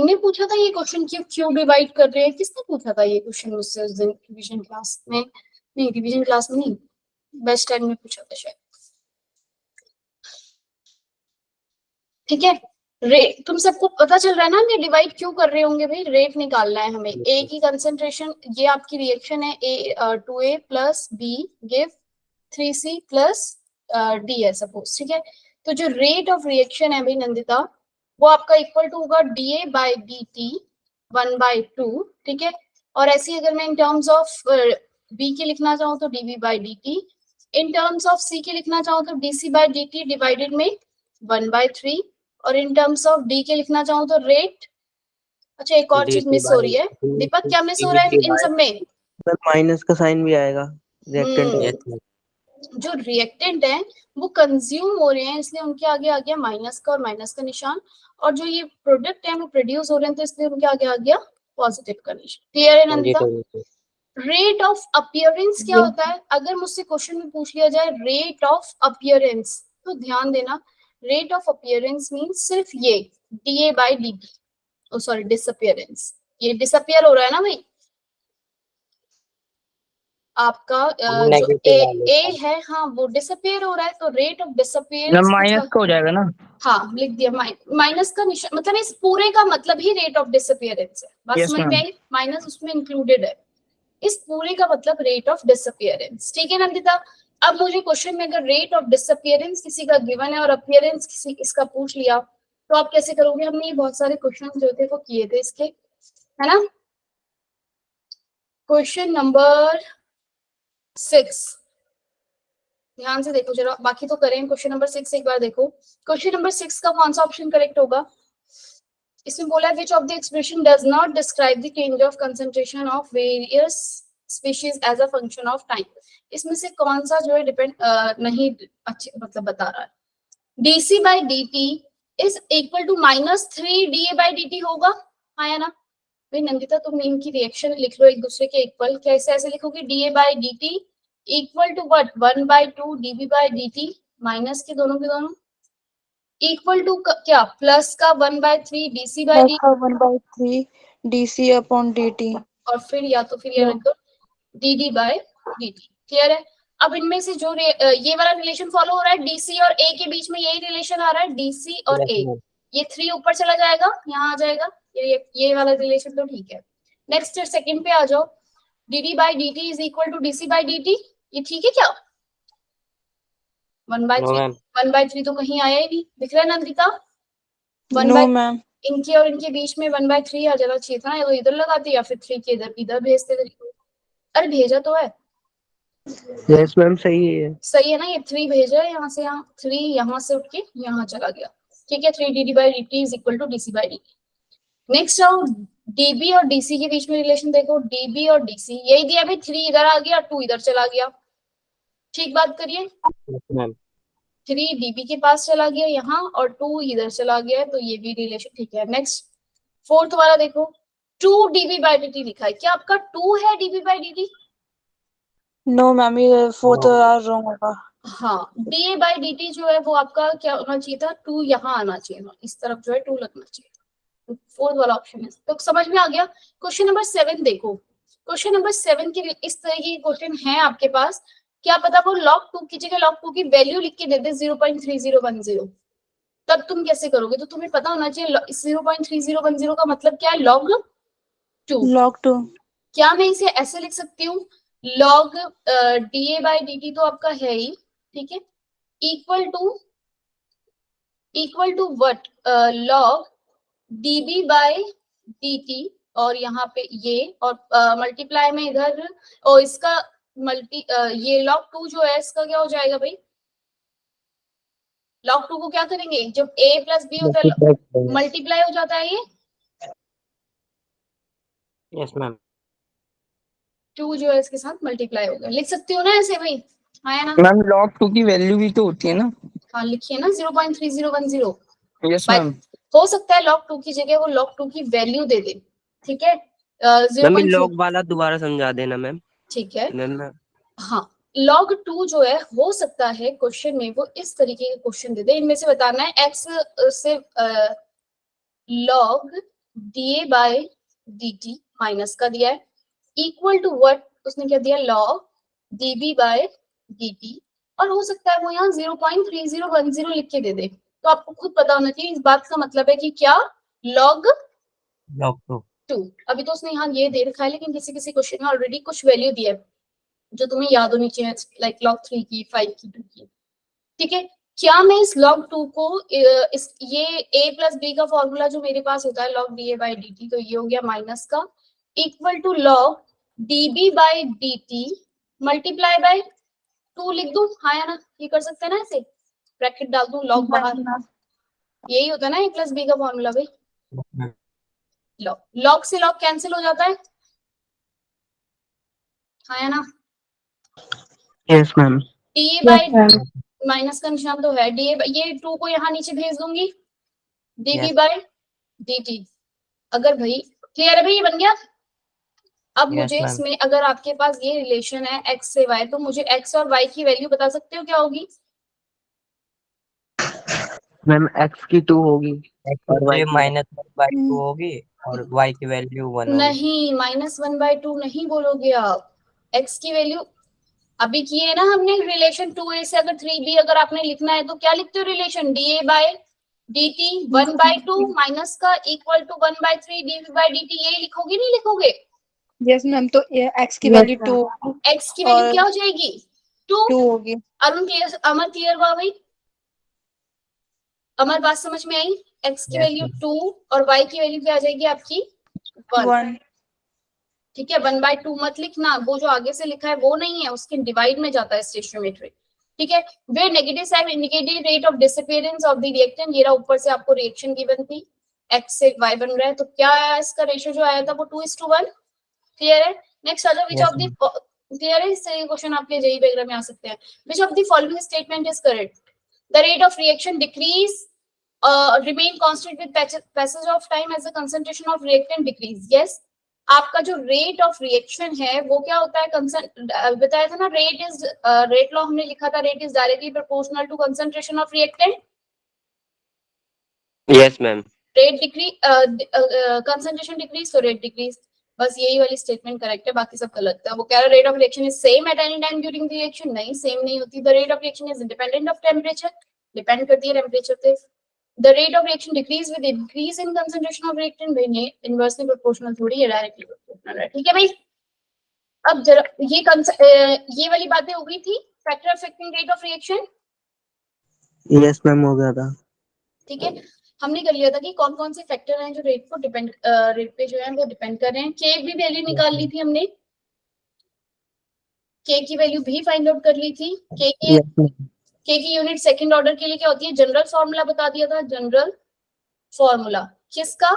तुमने पूछा था ये क्वेश्चन कि क्यों डिवाइड कर रहे हैं? किसने पूछा था ये क्वेश्चन मुझसे उस दिन रिवीजन क्लास में? नहीं, रिवीजन क्लास में नहीं, बेस्ट टाइम में पूछा था शायद। ठीक है, रेट तुम सबको पता चल रहा है ना कि डिवाइड क्यों कर रहे होंगे भाई? रेट निकालना है हमें। ए की कंसेंट्रेशन, ये आपकी रिएक्शन है, A 2A plus B give 3C plus D है सपोज, ठीक है। तो जो रेट ऑफ रिएक्शन है भाई नंदिता, वो आपका इक्वल टू होगा DA बाई DT 1/2, ठीक है। और ऐसे ही अगर मैं इन टर्म्स ऑफ बी के लिखना चाहूँ तो DB by DT, in terms of C के लिखना चाहूँ तो DC बाई DT डिवाइडेड में 1/3, और इन टर्म्स ऑफ डी के लिखना चाहूँ तो रेट। अच्छा, एक और चीज मिस हो रही है दीपक, क्या मिस हो रहा है इन सब में? माइनस का साइन भी आएगा रिएक्टेंट। जो रिएक्टेंट है वो कंज्यूम हो रहे हैं, इसलिए उनके आगे आ गया माइनस का और माइनस का निशान, और जो ये प्रोडक्ट है वो प्रोड्यूस हो रहे हैं तो इसलिए उनके आगे आ गया पॉजिटिव का निशान। क्लियर है नंदिता? रेट ऑफ अपीयरेंस क्या होता है? अगर मुझसे क्वेश्चन में पूछ लिया जाए रेट ऑफ अपीयरेंस, तो ध्यान देना, रेट ऑफ अपीयरेंस मींस सिर्फ ये DA by DT, oh sorry disappearance, ये डिसअपीयर हो रहा है ना भाई आपका जो ए है, हाँ वो डिसअपीयर हो रहा है, तो रेट ऑफ डिसअपीयरेंस माइनस का हो जाएगा ना। हाँ लिख दिया, माइनस का निशान, मतलब इस पूरे का मतलब ही रेट ऑफ डिसअपीयरेंस है। बात समझ में आई? माइनस उसमें इंक्लूडेड है, इस पूरे का मतलब रेट ऑफ डिसअपीयरेंस। ठीक है नंदिता? अब मुझे क्वेश्चन में अगर रेट ऑफ डिसअपीयरेंस किसी का गिवन है और अपीयरेंस किसी इसका पूछ लिया, तो आप कैसे करोगे? हमने ये बहुत सारे क्वेश्चन जो थे वो किए थे इसके, है ना। क्वेश्चन नंबर 6 ध्यान से देखो जरा, बाकी तो करें। क्वेश्चन नंबर 6 एक बार देखो। क्वेश्चन नंबर 6 का कौन सा ऑप्शन करेक्ट होगा? इसमें बोला है which of the expression does not describe the change of concentration of various species as a function of time. इसमें से कौन सा जो है डिपेंड नहीं अच्छे मतलब बता रहा है? DC by DT is equal to -3 DA by DT होगा, हाँ या ना? भाई नंदिता तुम इनकी रिएक्शन लिख लो एक दूसरे के इक्वल, कैसे ऐसे लिखोगे? DA by DT equal to what? 1/2 DB by DT, minus के दोनों इक्वल टू क्या? प्लस का 1/3 DC by DT, 1/3 DC upon DT, और फिर या तो फिर ये रखो DD बाई DT। क्लियर है? अब इनमें से जो ये वाला रिलेशन फॉलो हो रहा है, DC और A के बीच में यही रिलेशन आ रहा है, DC और A, ये 3 ऊपर चला जाएगा, यहाँ आ जाएगा, ये वाला रिलेशन तो ठीक है। नेक्स्ट सेकंड पे आ जाओ, DD by DT is equal to DC by DT, ये ठीक है क्या? 1/3 तो कहीं आया ही नहीं, दिख रहा है नंदिता? नो मैम, इनके और इनके बीच में 1/3 आ जाना चाहिए था ना, या तो इधर लगाते या फिर 3 के इधर भेजते। अरे भेजा तो है, यस मैम सही है, सही है ना? ये 3 भेजा है यहाँ से, यहाँ 3 यहाँ से उठ के यहाँ चला गया, ठीक है। 3 DD by DT is equal to DC by DT। Next आओ, DB और DC के बीच में रिलेशन देखो, DB और DC यही दिया भाई, 3 इधर आ गया, 2 इधर चला गया, ठीक बात करिए। 3 DB के पास चला गया यहाँ और 2 इधर चला गया है, तो ये भी रिलेशन ठीक है। नेक्स्ट फोर्थ वाला देखो, 2 DB बाई DT लिखा है, क्या आपका 2 है DB by DT? No ma'am, ये फोर्थ रॉन्ग होगा। हाँ, DA बाई DT जो है वो आपका क्या होना चाहिए था? 2 यहाँ आना चाहिए था, इस तरफ जो है 2 लगना चाहिए था, फोर्थ वाला ऑप्शन है। तो समझ में आ गया? क्वेश्चन नंबर 7 देखो, क्वेश्चन नंबर 7 के इस तरह की क्वेश्चन है आपके पास, क्या पता वो log 2 की जगह log 2 की वैल्यू लिख के दे दे 0.3010, तब तुम कैसे करोगे? तो तुम्हें पता होना चाहिए 0.3010 का मतलब क्या है, log 2। क्या मैं इसे ऐसे लिख सकती हूँ, log DA बाई DT तो आपका है ही, ठीक है, equal to what? log DB by DT, और यहाँ पे ये और मल्टीप्लाई में इधर, और इसका ये log 2 जो है इसका क्या हो जाएगा भाई? log 2 को क्या करेंगे, जब A प्लस B होता है मल्टीप्लाई हो जाता है, ये यस मैम 2 जो है इसके साथ मल्टीप्लाई होगा, लिख सकती हो ना ऐसे भाई, हाँ या ना? मैम log 2 की वैल्यू भी तो होती है ना। हाँ लिखिए ना 0.3010। यस मैम, हो सकता है log 2 की जगह वो log 2 की वैल्यू दे दे, ठीक है। मैम log वाला दोबारा समझा देना मैम। ठीक है मैम हाँ, log 2 जो है हो सकता है क्वेश्चन में वो इस तरीके के क्वेश्चन दे दे, इनमें से बताना है x से log DA by dt minus का दिया है इक्वल टू व्हाट, उसने क्या दिया log dB बाय dt, और हो सकता है वो यहाँ 0.3010 लिख के दे दे, तो आपको खुद पता होना चाहिए इस बात का मतलब है कि क्या log log 2 2। अभी तो उसने यहाँ ये दे रखा है, लेकिन किसी किसी क्वेश्चन में ऑलरेडी कुछ वैल्यू दिया है जो तुम्हें याद होनी चाहिए, लाइक log 3 की, 5 की, 2 की। ठीक है, क्या मैं इस log 2 को इस ये a प्लस बी का फॉर्मूला जो मेरे पास होता है log da बाई dt, तो ये हो गया माइनस का equal to log db by dt multiply by 2 लिख दूं, हाँ या ना, ये कर सकते हैं ना, ऐसे ब्रैकेट डाल दूं log बाहर, यही होता है ना a प्लस बी का फॉर्मूला भाई। log से log कैंसिल हो जाता है, हाँ या ना। yes ma'am da by minus का निशान तो है, da ये 2 को यहाँ नीचे भेज दूंगी db Yes. Bye dt। अगर भाई क्लियर है भाई, ये बन गया। अब Yes, मुझे ma'am. इसमें अगर आपके पास ये रिलेशन है x से y, तो मुझे x और y की वैल्यू बता सकते हो क्या होगी? मैम x की 2 होगी और y की -1/2 होगी और y की वैल्यू 1 होगी। नहीं, -1/2 नहीं बोलोगे आप, x की वैल्यू अभी की है ना हमने रिलेशन 2a से, अगर 3b अगर आपने लिखना है तो क्या लिखते हो relation, da by dt 1/2 minus का equal to 1/3 dv by dt, ये लिखोगे नहीं लिखोगे? यस मैम, तो x की वैल्यू 2 x की वैल्यू और क्या हो जाएगी 2। 2 होगी। अरुण क्लियर, अमर क्लियर हुआ भाई? अमर बात समझ में आई? x की Yes, वैल्यू 2 और y की वैल्यू क्या आ जाएगी आपकी 1। 1 ठीक है, 1/2 मत लिखना, वो जो आगे से लिखा है वो नहीं है, उसके डिवाइड में जाता है स्टेशियोमेट्री। ठीक है, वे negative sign indicated rate of disappearance of the reactant, ये रहा ऊपर से आपको रिएक्शन गिवन थी, x से y बन रहा है, तो क्या आया इसका रेशियो जो आया था वो 2:1। क्लियर है? नेक्स्ट आता है which Yes, of the, clear है? इससे क्वेश्चन आपके जेईई वगैरह में आ सकते हैं। Which of the following statement is correct? The rate of reaction decrease remain constant with passage of time as the concentration of reactant decrease। yes, आपका जो rate of reaction है वो क्या होता है, बताया था ना, रेट इज, रेट लॉ हमने लिखा था, rate is directly proportional to concentration of reactant. yes ma'am rate decrease, concentration decrease तो रेट डिक्रीज, बस यही वाली स्टेटमेंट करेक्ट है, बाकी सब गलत है। वो कह रहा है rate of reaction is same at any time during the reaction, नहीं सेम नहीं होती। The rate of reaction is independent of temperature, depend करती है टेम्परेचर पे। The rate of reaction decrease with increase in concentration of reactant, भाई inversely proportional थोड़ी है, directly proportional है। ठीक है भाई, अब जरा ये वाली बातें हो गई थी, factor affecting rate of reaction. yes ma'am हो गया था। ठीक है, हमने कर लिया था कि कौन कौन से फैक्टर हैं जो रेट को डिपेंड, रेट पे जो है वो डिपेंड कर रहे हैं। के भी वैल्यू निकाल ली थी हमने, के की वैल्यू भी फाइंड आउट कर ली थी। yes मैम के की यूनिट सेकंड ऑर्डर के लिए क्या होती है, जनरल फॉर्मूला बता दिया था, जनरल फॉर्मूला किसका,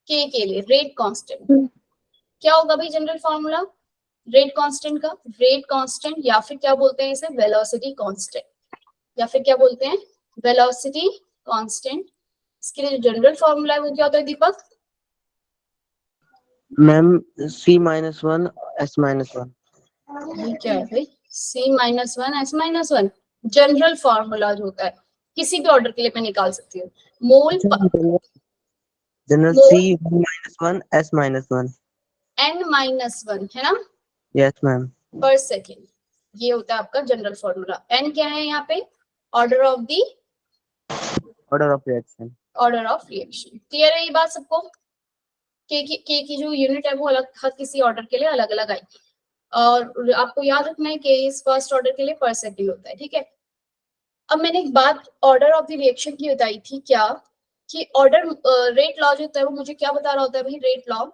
के लिए रेट कांस्टेंट। क्या होगा भाई जनरल फॉर्मूला रेट कांस्टेंट का, रेट कांस्टेंट, या फिर क्या बोलते हैं इसे, वेलोसिटी कांस्टेंट, या फिर क्या बोलते हैं, वेलोसिटी कांस्टेंट। इसके लिए जो जनरल फॉर्मूला है वो क्या होता है दीपक? मैम c-1 s-1 ये क्या है भाई, c-1 s-1 जनरल फॉर्मूला जो होता है, किसी भी ऑर्डर के लिए मैं निकाल सकती हूँ। मोल जनरल c-1 s-1 n-1 है ना, yes मैम पर सेकेंड, ये होता है आपका जनरल फॉर्मूला। n क्या है यहाँ पे, order of the, order of reaction order of reaction. Clear है ये बात सबको? के की जो यूनिट है वो अलग, हर किसी ऑर्डर के लिए अलग अलग आएगी, और आपको याद रखना है कि इस फर्स्ट ऑर्डर के लिए पर सेकंड होता है। ठीक है, अब मैंने एक बात ऑर्डर ऑफ द रिएक्शन की बताई थी, क्या कि ऑर्डर रेट लॉ जो होता है वो मुझे क्या बता रहा होता है भाई, रेट लॉ,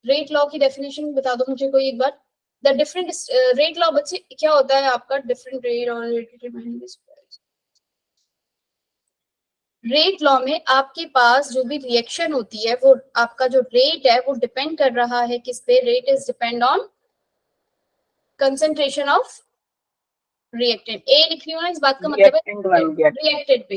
रेट लॉ की डेफिनेशन बता दो मुझे कोई एक बार। द डिफरेंट रेट लॉ बच्चे क्या होता है आपका, डिफरेंट रेट और रेट लॉ में आपके पास जो भी रिएक्शन होती है वो आपका जो रेट है वो डिपेंड कर रहा है किस पे, rate is depend on concentration of reactant. A लिख रही हूँ ना, इस बात का मतलब है रिएक्टेंट पे।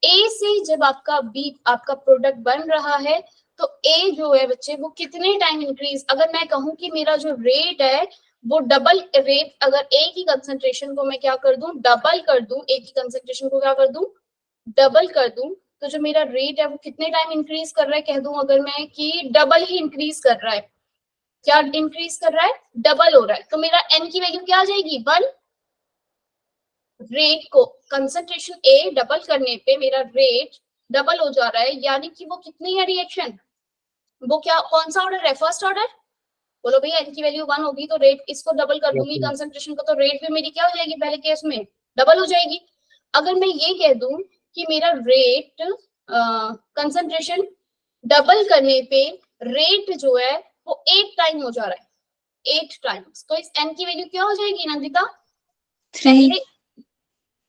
ए से जब आपका बी, आपका प्रोडक्ट बन रहा है, तो ए जो है बच्चे वो कितने टाइम इंक्रीज, अगर मैं कहूँ कि मेरा जो रेट है वो डबल रेट, अगर ए की कंसंट्रेशन को मैं क्या कर दूं, डबल कर दूं, ए की कंसंट्रेशन को क्या कर दूं, डबल कर दूं, तो जो मेरा रेट है वो कितने टाइम इंक्रीज कर रहा है, कह दूं अगर मैं कि डबल ही इंक्रीज कर रहा है। क्या इंक्रीज कर रहा है? डबल हो रहा है। तो मेरा एन की वैल्यू क्या आ जाएगी? 1। रेट को कंसंट्रेशन ए डबल करने पे मेरा रेट डबल हो जा रहा है, यानी कि वो कितनी है रिएक्शन, वो क्या, कौन सा ऑर्डर है? First order. बोलो भैया एन की वैल्यू 1 होगी तो रेट इसको डबल कर दूंगी कंसंट्रेशन को, तो रेट भी मेरी क्या हो जाएगी? पहले केस में डबल हो जाएगी। अगर मैं ये कह दूं कि मेरा रेट कंसंट्रेशन डबल करने पे रेट जो है वो 8 टाइम हो जा रहा है, 8 टाइम्स, तो इस एन की वैल्यू क्या हो जाएगी नंदिता? 3।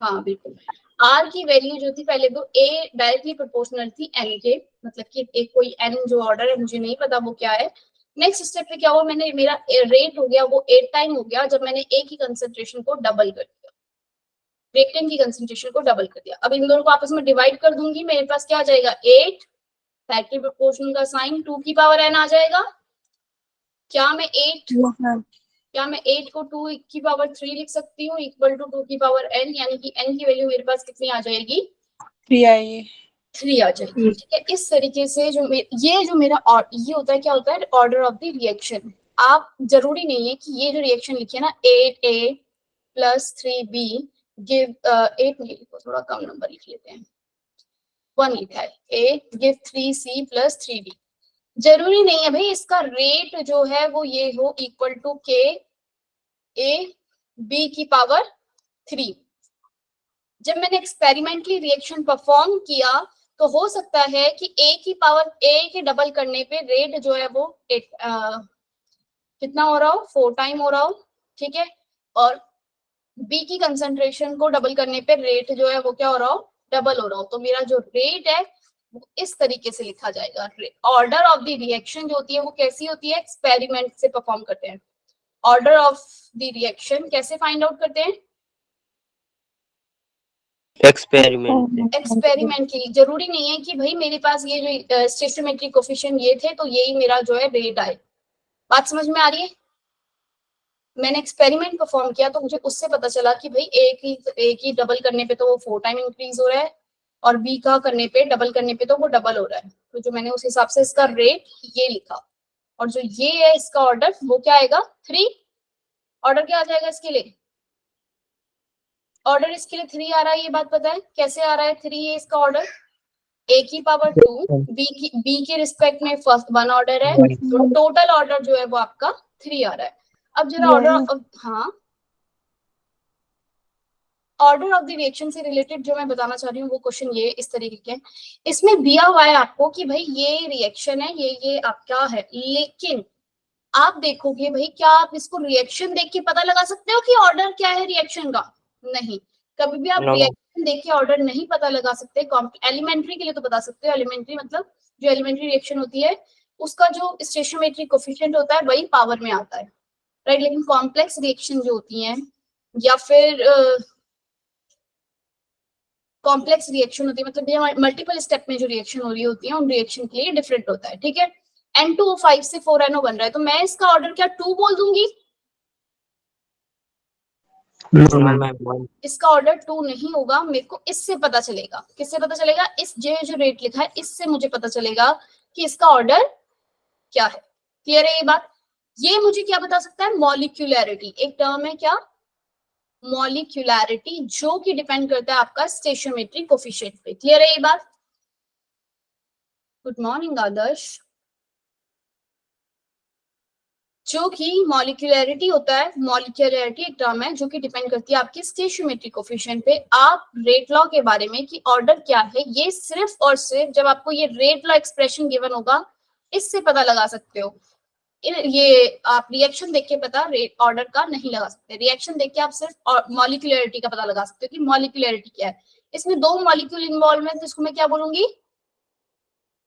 हाँ बिल्कुल। आर की वैल्यू जो थी पहले तो ए डायरेक्टली प्रोपोर्शनल थी एन के, मतलब कि एक कोई एन जो ऑर्डर है मुझे नहीं पता वो क्या है। नेक्स्ट स्टेप पे क्या हुआ, मैंने मेरा रेट हो गया वो 8 टाइम हो गया जब मैंने ए की कंसंट्रेशन को डबल कर दिया, रिएक्टेंट की कंसंट्रेशन को डबल कर दिया। अब इन दोनों को आपस में डिवाइड कर दूंगी, मेरे पास क्या आ जाएगा? 8, फैक्टरी प्रोपोर्शनल का साइन 2 की पावर n आ जाएगा। क्या मैं 8 को 2 की पावर 3 लिख सकती हूँ इक्वल टू 2 की पावर n, यानी कि n की वैल्यू मेरे पास कितनी आ जाएगी? 3 आएगी। 3 आ जाएगी। ठीक है, इस तरीके से ये जो मेरा ये होता है, क्या होता है? Order of the reaction. आप जरूरी नहीं है कि ये जो रिएक्शन लिखी है ना 8a प्लस 3b गिव 8 नहीं लिखो, थोड़ा कम नंबर लिख लेते हैं, 1 लिखा है, a give 3c plus 3b। जरूरी नहीं है भाई इसका रेट जो है वो ये हो equal to k a b की पावर 3। जब मैंने एक्सपेरिमेंटली रिएक्शन परफॉर्म किया तो हो सकता है कि a की पावर a के डबल करने पे रेट जो है वो कितना हो रहा हो? 4 टाइम हो रहा हो। ठीक है, और b की कंसंट्रेशन को डबल करने पे रेट जो है वो क्या हो रहा हो? डबल हो रहा हो। तो मेरा जो रेट है वो इस तरीके से लिखा जाएगा। ऑर्डर ऑफ द रिएक्शन जो होती है वो कैसी होती है? एक्सपेरिमेंट से परफॉर्म करते हैं। ऑर्डर ऑफ द रिएक्शन कैसे फाइंड आउट करते हैं? एक्सपेरिमेंट। एक्सपेरिमेंटली। जरूरी नहीं है कि भाई मेरे पास ये जो स्टेशियोमेट्रिक कोफिशिएंट ये थे तो यही मेरा जो है रेट आए। बात समझ में आ रही है? मैंने एक्सपेरिमेंट परफॉर्म किया तो मुझे उससे पता चला कि भाई ए की डबल करने पे तो वो 4 टाइम इंक्रीज हो रहा है और बी का करने पे डबल करने पे तो वो डबल हो रहा है। तो जो मैंने उस हिसाब से इसका रेट ये लिखा, और जो ये है इसका ऑर्डर वो क्या आएगा? 3। ऑर्डर क्या आ जाएगा इसके लिए? ऑर्डर इसके लिए 3 आ रहा है, ये बात पता है कैसे आ रहा है? 3 है इसका ऑर्डर, a की पावर 2, b के रिस्पेक्ट में फर्स्ट 1 ऑर्डर है, तो टोटल ऑर्डर जो है वो आपका 3 आ रहा है। अब जरा ऑर्डर, हाँ, ऑर्डर ऑफ द रिएक्शन से रिलेटेड जो मैं बताना चाह रही हूँ वो क्वेश्चन ये इस तरीके के, इसमें दिया हुआ है आपको कि भाई ये रिएक्शन है, ये आपका है, लेकिन आप देखोगे भाई क्या आप इसको रिएक्शन देख के पता लगा सकते हो कि ऑर्डर क्या है रिएक्शन का? नहीं, कभी भी आप रिएक्शन देख के ऑर्डर नहीं पता लगा सकते। एलिमेंट्री के लिए तो बता सकते हो, एलिमेंट्री मतलब जो एलिमेंट्री रिएक्शन होती है उसका जो स्टेशियोमेट्रिक कोफिशिएंट होता है वही पावर में आता है, राइट। लेकिन कॉम्प्लेक्स रिएक्शन जो होती है या फिर कॉम्प्लेक्स रिएक्शन होती है, मतलब ये मल्टीपल स्टेप में जो रिएक्शन हो रही होती है उन रिएक्शन के लिए डिफरेंट होता है। ठीक है, N2O5 से 4NO बन रहा है तो मैं इसका ऑर्डर क्या 2 बोल दूंगी? इसका ऑर्डर 2 नहीं होगा, मेरे को इससे पता चलेगा। किससे पता चलेगा? इस जो रेट लिखा है इससे मुझे पता चलेगा कि इसका ऑर्डर क्या है। क्लियर है ये बात? ये मुझे क्या बता सकता है? मॉलिक्यूलैरिटी, एक टर्म है क्या? मॉलिक्यूलैरिटी, जो कि डिपेंड करता है आपका स्टेशियोमेट्रिक कोफिशिएंट पे। क्लियर है ये बात? गुड मॉर्निंग आदर्श। जो कि मॉलिक्यूलैरिटी होता है, मॉलिक्यूलैरिटी एक टर्म है जो कि डिपेंड करती है आपकी स्टेशियोमेट्रिक कोफिशिएंट पे। आप रेट लॉ के बारे में कि ऑर्डर क्या है ये सिर्फ और सिर्फ जब आपको ये रेट लॉ एक्सप्रेशन गिवन होगा इससे पता लगा सकते हो। ये आप रिएक्शन देख के पता रेट ऑर्डर का नहीं लगा सकते। रिएक्शन देख के आप सिर्फ मॉलिक्यूलैरिटी का पता लगा सकते हो कि मॉलिक्यूलैरिटी क्या है। इसमें 2 मॉलिक्यूल इन्वॉल्व है तो इसको मैं क्या बोलूंगी?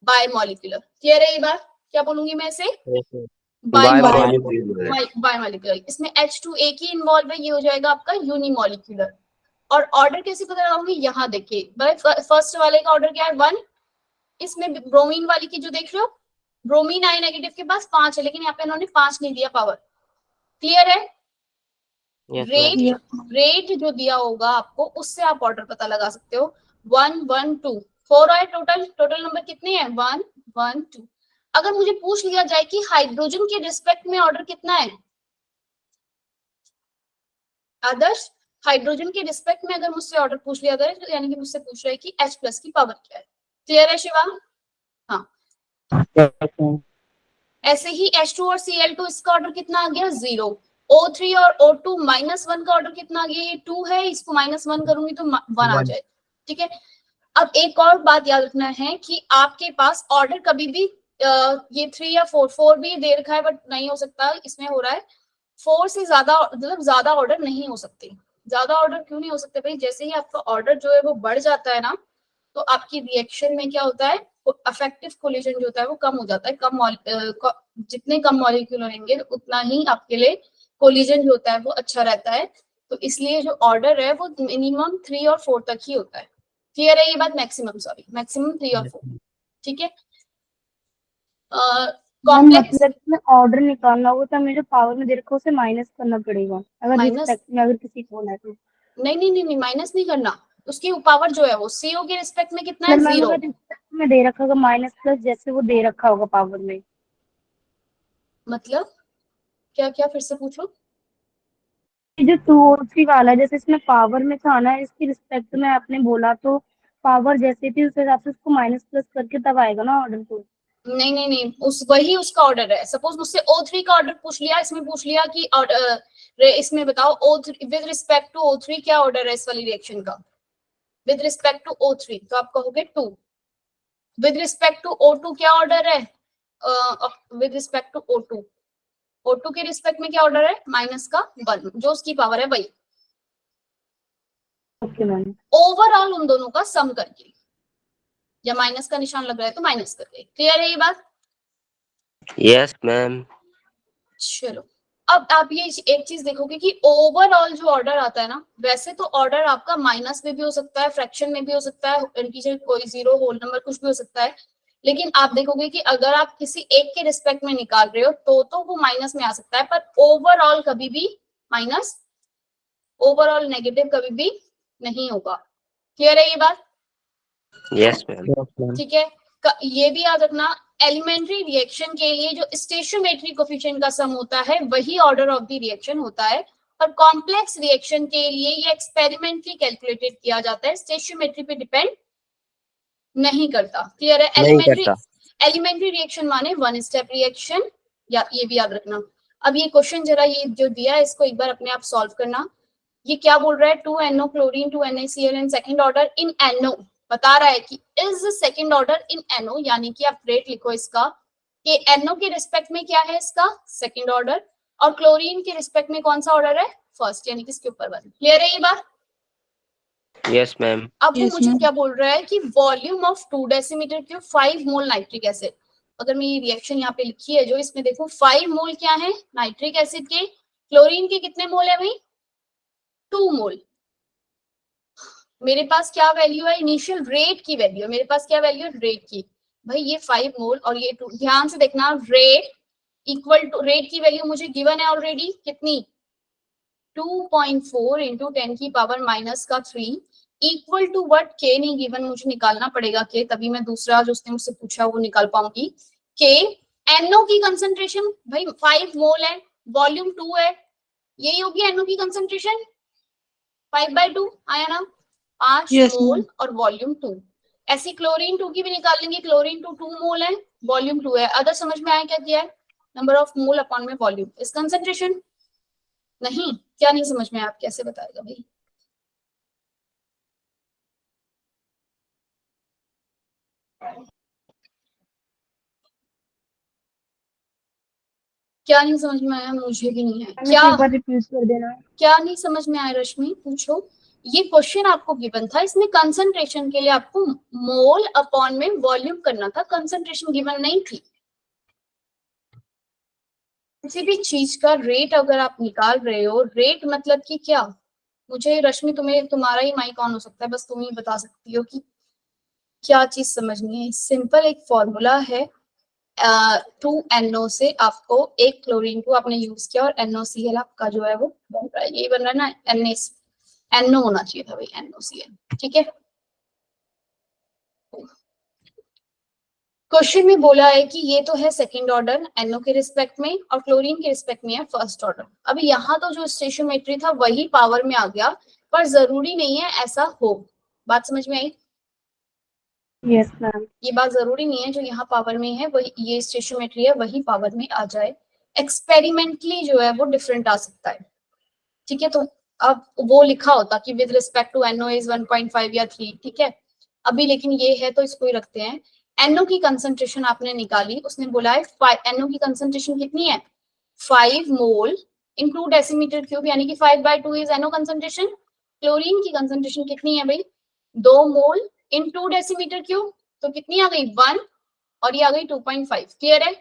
Bye molecular. क्लियर है ये बात? क्या बोलूंगी मैं इसे? Bye molecular. इसमें H2A की इन्वॉल्व है, ये हो जाएगा आपका यूनिमॉलिक्यूलर। और ऑर्डर कैसे पता लगाऊंगी? यहाँ देखिए, फर्स्ट वाले का ऑर्डर क्या है? 1। इसमें ब्रोमीन वाली की जो देख रहे हो, ब्रोमीन आई नेगेटिव के पास 5 है, लेकिन यहाँ पे इन्होंने 5 नहीं दिया पावर। क्लियर है? रेट जो दिया होगा आपको उससे आप ऑर्डर पता लगा सकते हो। 1 1 2 4 आए टोटल, टोटल नंबर कितने हैं 1 1 2। अगर मुझे पूछ लिया जाए कि हाइड्रोजन के रिस्पेक्ट में ऑर्डर कितना है आदर्श, हाइड्रोजन के रिस्पेक्ट में अगर मुझसे ऑर्डर पूछ लिया जाए तो यानी कि मुझसे पूछ रहा है कि H प्लस की पावर क्या है। क्लियर है शिवा? हाँ, ऐसे ही H2 और Cl2 इसका ऑर्डर कितना आ गया 0। O3 और O2 -1 का ऑर्डर कितना आ गया, ये 2 है, इसको -1 करूंगी तो 1 आ जाए। ठीक है, अब एक और बात याद रखना है कि आपके पास ऑर्डर कभी भी ये 3 या 4 भी दे रखा है बट नहीं हो सकता, इसमें हो रहा है 4 से ज्यादा, मतलब ज्यादा ऑर्डर नहीं हो सकते। ज्यादा ऑर्डर क्यों नहीं हो सकते भाई, जैसे ही आपका ऑर्डर जो है वो बढ़ जाता है ना, तो आपकी रिएक्शन में क्या होता है, अफेक्टिव कोलिजन जो होता है वो कम हो जाता है। जितने कम मॉलिक्यूल होंगे उतना ही आपके लिए कोलिजन जो होता है वो अच्छा रहता है। तो इसलिए जो ऑर्डर है वो मिनिमम 3 और 4 तक ही होता है। क्लियर है ये बात? मैक्सिमम 3 और 4। ठीक है, कॉम्प्लेक्स मतलब में ऑर्डर निकालना होगा तो हमें जो पावर में दे रखा है उसे माइनस करना पड़ेगा, अगर माइनस रिस्पेक्ट में अगर किसी को होना है तो। नहीं माइनस नहीं करना, उसकी पावर जो है वो CO के रिस्पेक्ट में कितना है मतलब मैम 0। अगर रिस्पेक्ट में दे रखा होगा माइनस प्लस जैसे वो दे रखा होगा पावर में, मतलब क्या क्या फिर से पूछो। ये जो 2 और 3 वाला है जैसे इसमें पावर में था ना, इसकी रिस्पेक्ट में आपने बोला तो पावर जैसे थी उस हिसाब से उसको माइनस प्लस करके तब आएगा ना ऑर्डर तो। नहीं वही उसका ऑर्डर है। सपोज मुझसे O3 का ऑर्डर पूछ लिया, इसमें पूछ लिया कि इसमें बताओ O3 with respect to O3 क्या ऑर्डर है इस वाली रिएक्शन का, विद रिस्पेक्ट टू O3 तो आप कहोगे 2। विद रिस्पेक्ट टू O2 क्या ऑर्डर है, विद रिस्पेक्ट टू O2 के रिस्पेक्ट में क्या ऑर्डर है माइनस का 1, जो उसकी पावर है वही। Okay ma'am. ओवरऑल उन दोनों का सम करके, या माइनस का निशान लग रहा है तो माइनस करके। क्लियर है ये बात? Yes ma'am. चलो, अब आप ये एक चीज देखोगे कि ओवरऑल जो ऑर्डर आता है ना, वैसे तो ऑर्डर आपका माइनस में भी हो सकता है, फ्रैक्शन में भी हो सकता है, इंटीजर कोई जीरो होल नंबर कुछ भी हो सकता है, लेकिन आप देखोगे कि अगर आप किसी एक के रिस्पेक्ट में निकाल रहे हो तो वो माइनस में आ सकता है, पर ओवरऑल कभी भी माइनस, ओवरऑल नेगेटिव कभी भी नहीं होगा। क्लियर है ये बात? Yes ma'am. ठीक है, ये भी याद रखना, एलिमेंट्री रिएक्शन के लिए जो स्टेशियोमेट्री कोफिशिएंट का सम होता है वही ऑर्डर ऑफ द रिएक्शन होता है, और कॉम्प्लेक्स रिएक्शन के लिए ये एक्सपेरिमेंटली कैलकुलेटेड किया जाता है, स्टेशियोमेट्री पे डिपेंड नहीं करता। क्लियर है? एलिमेंट्री रिएक्शन माने 1 स्टेप रिएक्शन, या ये भी याद रखना। अब ये क्वेश्चन जरा ये जो दिया है इसको एक बार अपने आप सॉल्व करना। ये क्या बोल रहा है, 2NO chlorine 2NaCl in second order in NO, बता रहा है कि is second order in NO, यानी कि आप रेट लिखो इसका कि NO के रिस्पेक्ट में क्या है इसका सेकंड ऑर्डर, और क्लोरीन के रिस्पेक्ट में कौन सा ऑर्डर है फर्स्ट, यानी कि इसके ऊपर 1। क्लियर है ये बात? Yes ma'am. अब वो मुझे क्या बोल रहा है कि volume of 2 decimetre cube 5 mole nitric acid. अगर मैं ये रिएक्शन यहाँ पे लिखी है जो, इसमें देखो 5 मोल क्या है नाइट्रिक एसिड के, क्लोरीन के कितने मोल है भाई 2 मोल। मेरे पास क्या वैल्यू है, इनिशियल रेट की वैल्यू है, मेरे पास क्या वैल्यू है रेट की, भाई ये 5 मोल और ये 2, ध्यान से देखना, रेट इक्वल टू, रेट की वैल्यू मुझे गिवन है ऑलरेडी कितनी 2.4 इंटू 10 की पावर माइनस का 3 इक्वल टू व्हाट, के नहीं गिवन, मुझे निकालना पड़ेगा के, तभी मैं दूसरा जो उसने मुझसे पूछा वो निकाल पाऊंगी। के NO की कंसंट्रेशन भाई 5 मोल है, वॉल्यूम 2 है, यही होगी NO की कंसंट्रेशन 5/2 आया ना, 5 Yes, मोल ma'am. और वॉल्यूम 2। ऐसी क्लोरीन 2 की भी निकाल लेंगे, क्लोरीन 2 मोल है, वॉल्यूम 2 है। अदर समझ में आया क्या किया है, नंबर ऑफ मोल अपॉन में वॉल्यूम इस कंसंट्रेशन। नहीं, क्या नहीं समझ में आया, आप कैसे बताएगा भाई? क्या नहीं समझ में आया, मुझे भी नहीं है। क्या एक बार रिपीट कर देना। क्या नहीं समझ में आया रश्मि, पूछो। ये क्वेश्चन आपको गिवन था, इसमें कंसंट्रेशन के लिए आपको मोल अपॉन में वॉल्यूम करना था, कंसंट्रेशन गिवन नहीं थी। किसी भी चीज का रेट अगर आप निकाल रहे हो, रेट मतलब कि क्या, मुझे रश्मि तुम्हें, तुम्हारा ही माइक ऑन हो सकता है, बस तुम ही बता सकती हो कि क्या चीज समझनी है। सिंपल एक फॉर्मूला है, 2NO से आपको एक क्लोरीन को आपने यूज किया और NOCl आपका जो है वो बन रहा है, ये बन रहा है ना, NO होना चाहिए था भाई NOCl। ठीक है, क्वेश्चन में बोला है कि ये तो है सेकंड ऑर्डर NO के रिस्पेक्ट में और क्लोरीन के रिस्पेक्ट में है फर्स्ट ऑर्डर। अभी यहाँ तो जो स्टेशियोमेट्री था वही पावर में आ गया, पर जरूरी नहीं है ऐसा हो। बात समझ में आई? Yes ma'am. ये बात जरूरी नहीं है जो यहाँ पावर में है वही ये स्टेशियोमेट्री है वही पावर में आ जाए। एक्सपेरिमेंटली जो है वो डिफरेंट आ सकता है, ठीक है। तो अब वो लिखा होता कि विद रिस्पेक्ट टू NO इज 1.5 या 3, ठीक है। अभी लेकिन ये है तो इसको ही रखते हैं। NO की कंसंट्रेशन आपने निकाली, उसने बोला है NO की कंसंट्रेशन कितनी है 5 मोल इंटू डेसीमीटर क्यूब, यानी कि 5/2 इज NO कंसंट्रेशन। क्लोरीन की कंसंट्रेशन कितनी है भाई 2 मोल इंटू डेसीमीटर क्यूब, तो कितनी आ गई 1 और ये आ गई 2.5। क्लियर है?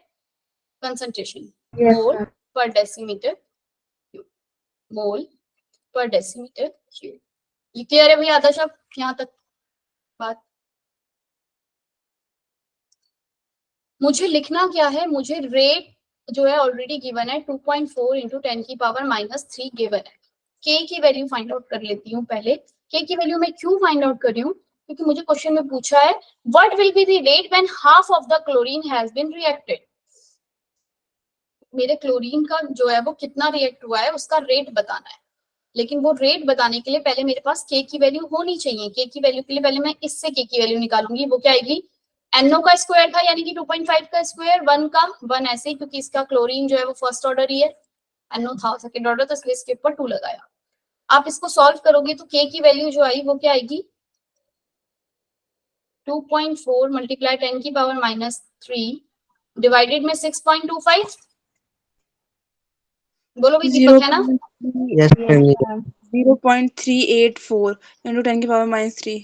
कंसंट्रेशन यस मोल मैम। पर डेसीमीटर क्यूब, मोल पर डेसीमीटर क्यूब। ये क्लियर है भैया आदर्श? अब यहाँ तक बात। मुझे लिखना क्या है, मुझे रेट जो है ऑलरेडी गिवन है 2.4 इंटू 10 की पावर -3 गिवन है। के की वैल्यू फाइंड आउट कर लेती हूँ पहले। के की वैल्यू मैं क्यों फाइंड आउट कर रही हूँ, क्योंकि मुझे क्वेश्चन में पूछा है what will be the rate when half of the chlorine has been reacted. मेरे क्लोरीन का जो है वो कितना रिएक्ट हुआ है उसका रेट बताना है, लेकिन वो रेट बताने के लिए पहले मेरे पास के की वैल्यू होनी चाहिए। के की वैल्यू के लिए पहले मैं इससे के की वैल्यू निकालूंगी, वो क्या आएगी NO का स्क्वायर था यानी कि 2.5 का स्क्वायर, 1 का 1 ऐसे ही, क्योंकि इसका क्लोरीन जो है वो फर्स्ट ऑर्डर ही है, NO था सेकंड ऑर्डर, तो इसलिए इसके ऊपर 2 लगाया। आप इसको सॉल्व करोगे तो के की वैल्यू जो आई वो क्या आएगी 2.4 मल्टीप्लाई 10 की पावर -3 डिवाइडेड में 6.25। बोलो भाई दीपक, है ना? Yes ma'am. 0.384 इंटू 10 की पावर -3।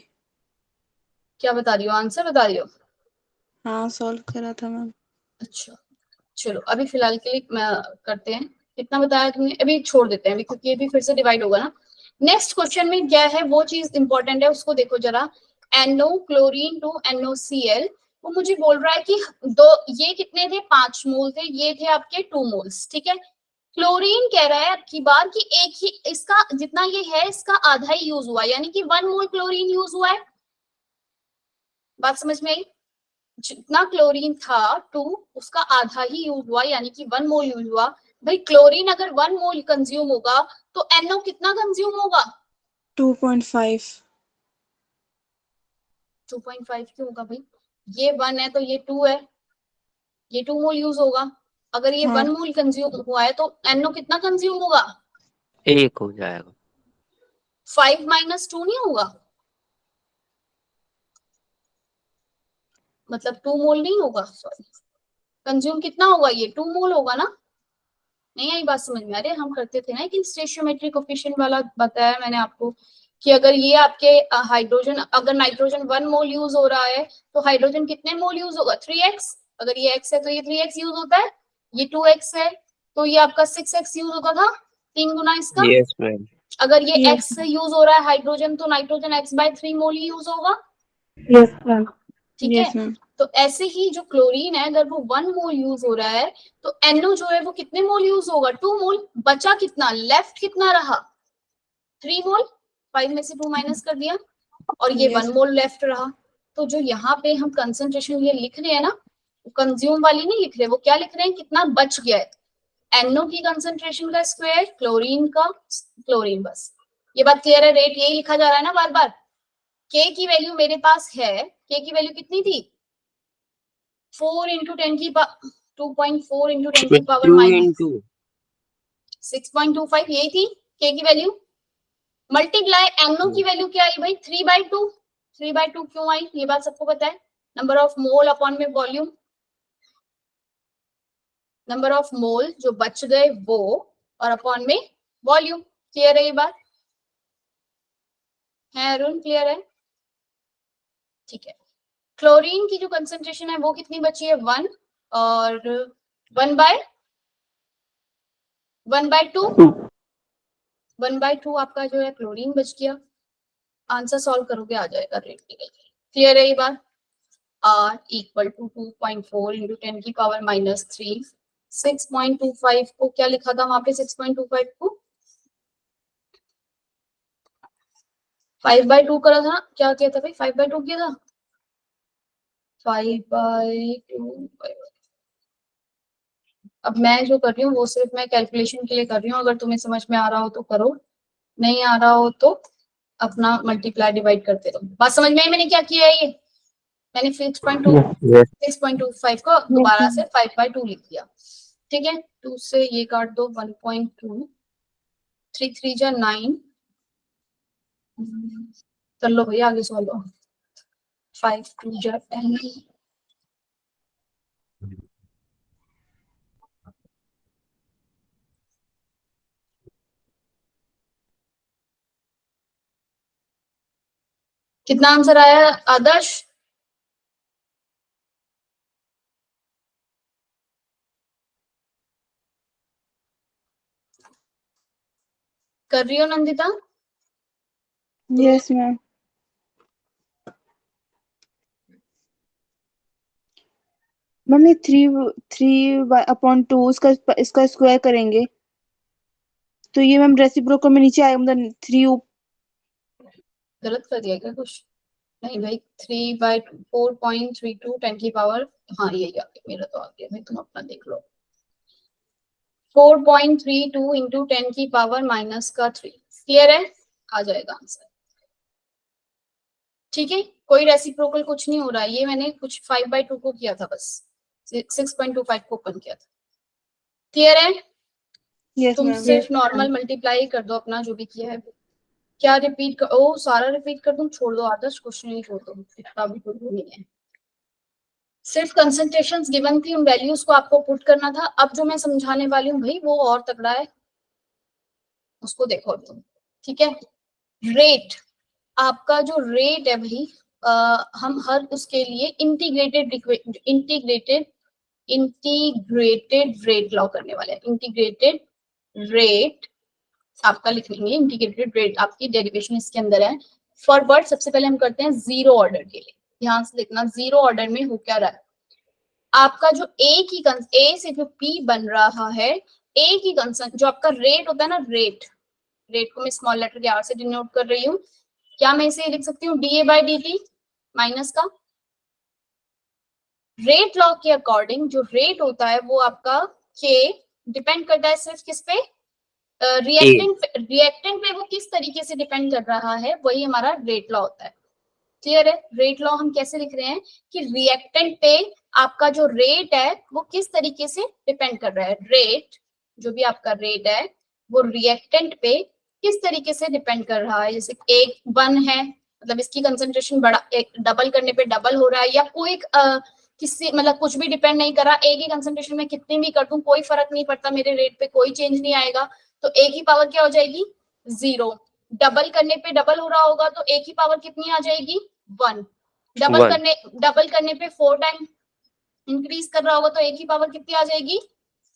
क्या बता रही हो, आंसर बता रही हो? हाँ सॉल्व करा था मैम। अच्छा चलो अभी फिलहाल के लिए करते हैं। कितना बताया तुमने? अभी छोड़ देते हैं अभी, क्योंकि ये भी फिर से डिवाइड होगा ना। नेक्स्ट क्वेश्चन में क्या है वो चीज इंपॉर्टेंट है, उसको देखो जरा। NO क्लोरीन टू NOCl, वो मुझे बोल रहा है कि दो ये कितने थे 5 मोल थे, ये थे आपके 2 मोल्स, ठीक है। क्लोरीन कह रहा है अब की बार कि एक ही इसका जितना ये है इसका आधा ही यूज हुआ, यानी कि 1 मोल क्लोरीन यूज हुआ है। बात समझ में आई? जितना क्लोरीन था 2 उसका आधा ही यूज हुआ, यानी कि 1 मोल यूज हुआ। भाई क्लोरीन अगर 1 मोल कंज्यूम होगा तो NO कितना कंज्यूम होगा 2.5। 2.5 क्यों होगा भाई, ये 1 है तो ये 2 है, ये 2 मोल यूज होगा। अगर ये हाँ 1 मोल कंज्यूम हुआ है तो NO कितना कंज्यूम होगा 1 हो जाएगा। 5 - 2 नहीं होगा, मतलब 2 मोल नहीं होगा, सॉरी कंज्यूम कितना होगा ये 2 मोल होगा ना। नहीं आई बात समझ में? अरे हम करते थे ना कि स्टेशियोमेट्रिक कोफिशिएंट वाला बताया मैंने आपको कि अगर ये आपके हाइड्रोजन अगर नाइट्रोजन 1 मोल यूज हो रहा है तो हाइड्रोजन कितने मोल यूज होगा 3x। अगर ये x है तो ये 3x यूज होता है, ये 2x है तो ये आपका 6x यूज होता था, 3 गुना इसका। Yes ma'am. अगर ये Yes. x यूज हो रहा है हाइड्रोजन तो नाइट्रोजन x/3 मोल ही यूज होगा, यस मैम। ठीक Yes है। मैम। तो ऐसे ही जो क्लोरीन है अगर वो 1 मोल यूज हो रहा है तो NO जो है वो कितने मोल यूज होगा 2 मोल। बचा कितना, लेफ्ट कितना रहा 3 मोल, 5 में से 2 माइनस कर दिया और ये Yes. 1 मोल लेफ्ट रहा। तो जो यहाँ पे हम कंसंट्रेशन ये लिख रहे हैं ना, कंज्यूम वाली नहीं लिख रहे, वो क्या लिख रहे हैं कितना बच गया है। NO की कंसंट्रेशन का स्क्वायर, क्लोरीन का क्लोरीन, बस ये बात क्लियर है। रेट यही लिखा जा रहा है ना बार बार। के की वैल्यू मेरे पास है, के की वैल्यू कितनी थी 4 इंटू 10 की 2.4 इंटू 10 की पावर 2 into 6.25 यही थी के की वैल्यू। मल्टीप्लाई NO की वैल्यू क्या आई भाई 3/2। 3/2 क्यों आई ये बात सबको पता है। नंबर ऑफ मोल अपॉन में वॉल्यूम, नंबर ऑफ मोल जो बच गए वो और अपॉन में वॉल्यूम। क्लियर है ये बात? है अरुण, क्लियर है? ठीक है। क्लोरीन की जो कंसंट्रेशन है वो कितनी बची है 1 और 1/2 1/2 आपका जो है क्लोरीन बच गया। आंसर सॉल्व करोगे आ जाएगा रेट निकल के। क्लियर है ये बात? R इक्वल टू 2.4 इंटू 10 की पावर -3। 6.25 को क्या लिखा था वहां पे 6.25 को 5/2 करा था, क्या किया था भाई 5/2 किया था। 5/2। अब मैं जो कर रही हूँ वो सिर्फ मैं कैलकुलेशन के लिए कर रही हूँ, अगर तुम्हें समझ में आ रहा हो तो करो, नहीं आ रहा हो तो अपना मल्टीप्लाई डिवाइड करते रहो। बात समझ में आई मैंने क्या किया है? ये मैंने 6.25 को दोबारा से 5/2 लिख दिया। ठीक है, 2 से ये काट दो, 1.2, 3 3 जा 9, कर लो भैया आगे सॉल्व। 5 2 जा 10, कितना आंसर आया आदर्श? कर रही हो नंदिता? Yes ma'am. मम्मी 3/2 इसका स्क्वायर करेंगे तो ये मैम रेसिप्रोकल में नीचे आएगा, मतलब 3। गलत कर दिया क्या कुछ? नहीं भाई, 3/4.32 10 की पावर, हाँ ये आ गया, मेरा तो आ गया भाई, तुम अपना देख लो। 4.32 इंटू 10 की पावर -3। क्लियर है? आ जाएगा आंसर। ठीक है, कोई रेसिप्रोकल कुछ नहीं हो रहा है, ये मैंने कुछ 5/2 को किया था बस, 6.25 को ओपन किया था। क्लियर है? यस तुम मैम। सिर्फ नॉर्मल मल्टीप्लाई कर दो अपना जो भी किया है। क्या रिपीट कर, ओ सारा रिपीट कर दूं? छोड़ दो आदर्श, क्वेश्चन नहीं छोड़ दो, इतना भी कुछ नहीं है। सिर्फ कंसंट्रेशंस गिवन थी, उन वैल्यूज को आपको पुट करना था। अब जो मैं समझाने वाली हूँ भाई वो और तगड़ा है, उसको देखो तुम। ठीक है, रेट, आपका जो रेट है भाई, हम हर उसके लिए इंटीग्रेटेड रेट लॉ करने वाले हैं। इंटीग्रेटेड रेट आपका लिख लेंगे, इंटीग्रेटेड रेट आपकी डेरिवेशन इसके अंदर है। फॉरवर्ड सबसे पहले हम करते हैं जीरो ऑर्डर के लिए, ध्यान से देखना जीरो ऑर्डर में हो क्या रहा है। आपका जो ए से जो पी बन रहा है, ए की कंसर्न जो आपका रेट होता है ना, रेट को मैं स्मॉल लेटर के आर से डिनोट कर रही हूँ। क्या मैं इसे लिख सकती हूँ DA/DT माइनस का, रेट लॉ के अकॉर्डिंग जो रेट होता है वो आपका के डिपेंड करता है सिर्फ किस पे, रिएक्टेंट पे वो किस तरीके से डिपेंड कर रहा है, वही हमारा रेट लॉ होता है। क्लियर है? रेट लॉ हम कैसे लिख रहे हैं कि रिएक्टेंट पे आपका जो रेट है वो किस तरीके से डिपेंड कर रहा है। रेट, जो भी आपका रेट है वो रिएक्टेंट पे किस तरीके से डिपेंड कर रहा है। जैसे एक 1 है, मतलब इसकी कंसंट्रेशन बड़ा, एक डबल करने पे डबल हो रहा है, या कोई किसी मतलब कुछ भी डिपेंड नहीं कर रहा, एक ही कंसंट्रेशन में कितनी भी कर दूं कोई फर्क नहीं पड़ता, मेरे रेट पे कोई चेंज नहीं आएगा, तो एक ही पावर क्या हो जाएगी? 0। डबल करने पे डबल हो रहा होगा तो एक ही पावर कितनी आ जाएगी? 1। डबल करने पे 4 टाइम इंक्रीज कर रहा होगा तो एक ही पावर कितनी आ जाएगी?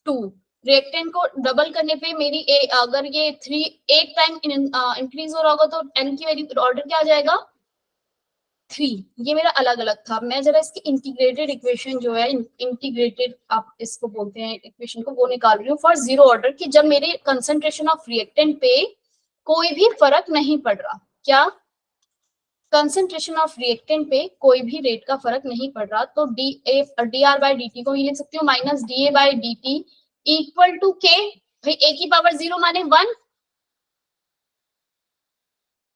2। रिएक्टेंट को डबल करने पे मेरी अगर ये 3 एक टाइम इंक्रीज हो रहा होगा तो n की वैल्यू ऑर्डर क्या आ जाएगा? 3। ये मेरा अलग अलग था। मैं जरा इसकी इंटीग्रेटेड इक्वेशन जो है, इंटीग्रेटेड आप इसको बोलते हैं इक्वेशन को, वो निकाल रही हूँ फॉर जीरो ऑर्डर की, जब मेरे कंसंट्रेशन ऑफ रिएक्टेंट पे कोई भी फर्क नहीं पड़ रहा। क्या? कंसंट्रेशन ऑफ रिएक्टेंट पे कोई भी रेट का फर्क नहीं पड़ रहा, तो dr/dt को ही लिख सकती हूँ माइनस da/dt इक्वल टू के, भाई a की पावर 0 माने 1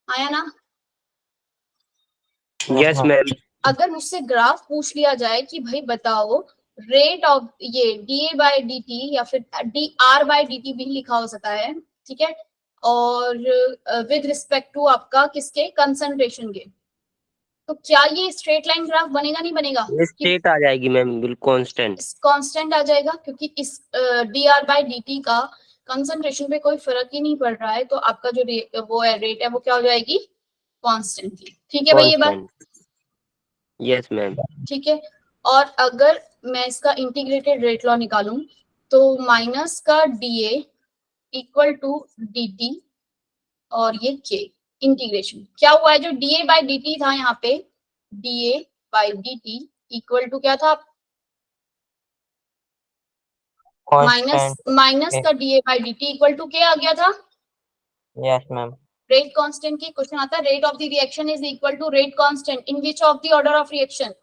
आया ना? Yes ma'am. अगर मुझसे ग्राफ पूछ लिया जाए कि भाई बताओ रेट ऑफ ये da/dt या फिर dr/dt भी लिखा हो सकता है, ठीक है, और विद रिस्पेक्ट टू आपका किसके? कंसंट्रेशन के, तो क्या ये स्ट्रेट लाइन ग्राफ बनेगा? नहीं बनेगा? ये स्ट्रेट आ जाएगी मैम, बिल्कुल कांस्टेंट। कांस्टेंट आ जाएगा, क्योंकि इस dr/dt का कंसंट्रेशन पे कोई फर्क ही नहीं पड़ रहा है, तो आपका जो वो है रेट है वो क्या हो जाएगी? कांस्टेंट। ठीक है भाई ये बात? Yes ma'am. ठीक है, और अगर मैं इसका इंटीग्रेटेड रेट लॉ निकालूं तो माइनस का dA इक्वल टू dt और ये k इंटीग्रेशन क्या हुआ है, जो dA/dt था यहाँ पे, dA/dt इक्वल टू क्या था? माइनस का dA/dt इक्वल टू k आ गया था। Yes ma'am. रेट कांस्टेंट की क्वेश्चन आता है, rate of the reaction is equal to rate constant in which of the order of reaction.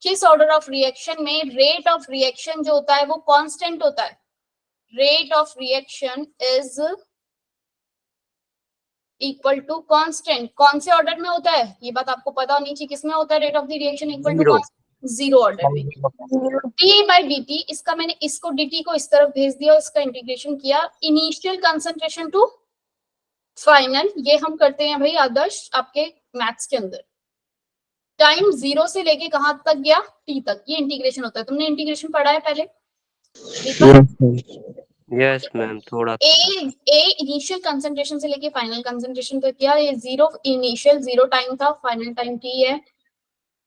किस ऑर्डर ऑफ रिएक्शन में रेट ऑफ रिएक्शन जो होता है वो कांस्टेंट होता है? Rate of reaction is equal to constant. कौन से ऑर्डर में होता है ये बात आपको पता होनी चाहिए। किसमें होता है rate of the reaction equal to? Zero order में। डी बाई डी टी, इसका मैंने इसको dt को इस तरफ भेज दिया, इसका इंटीग्रेशन किया, इनिशियल कंसंट्रेशन टू फाइनल। ये हम करते हैं भाई आदर्श आपके मैथ्स के अंदर। टाइम 0 से लेके कहां तक गया? t तक। ये इंटीग्रेशन होता है। तुमने इंटीग्रेशन पढ़ा है पहले? यस मैम, थोड़ा ए इनिशियल कंसंट्रेशन से लेके फाइनल कंसंट्रेशन तक किया। ये जीरो इनिशियल 0 टाइम था, फाइनल टाइम t है।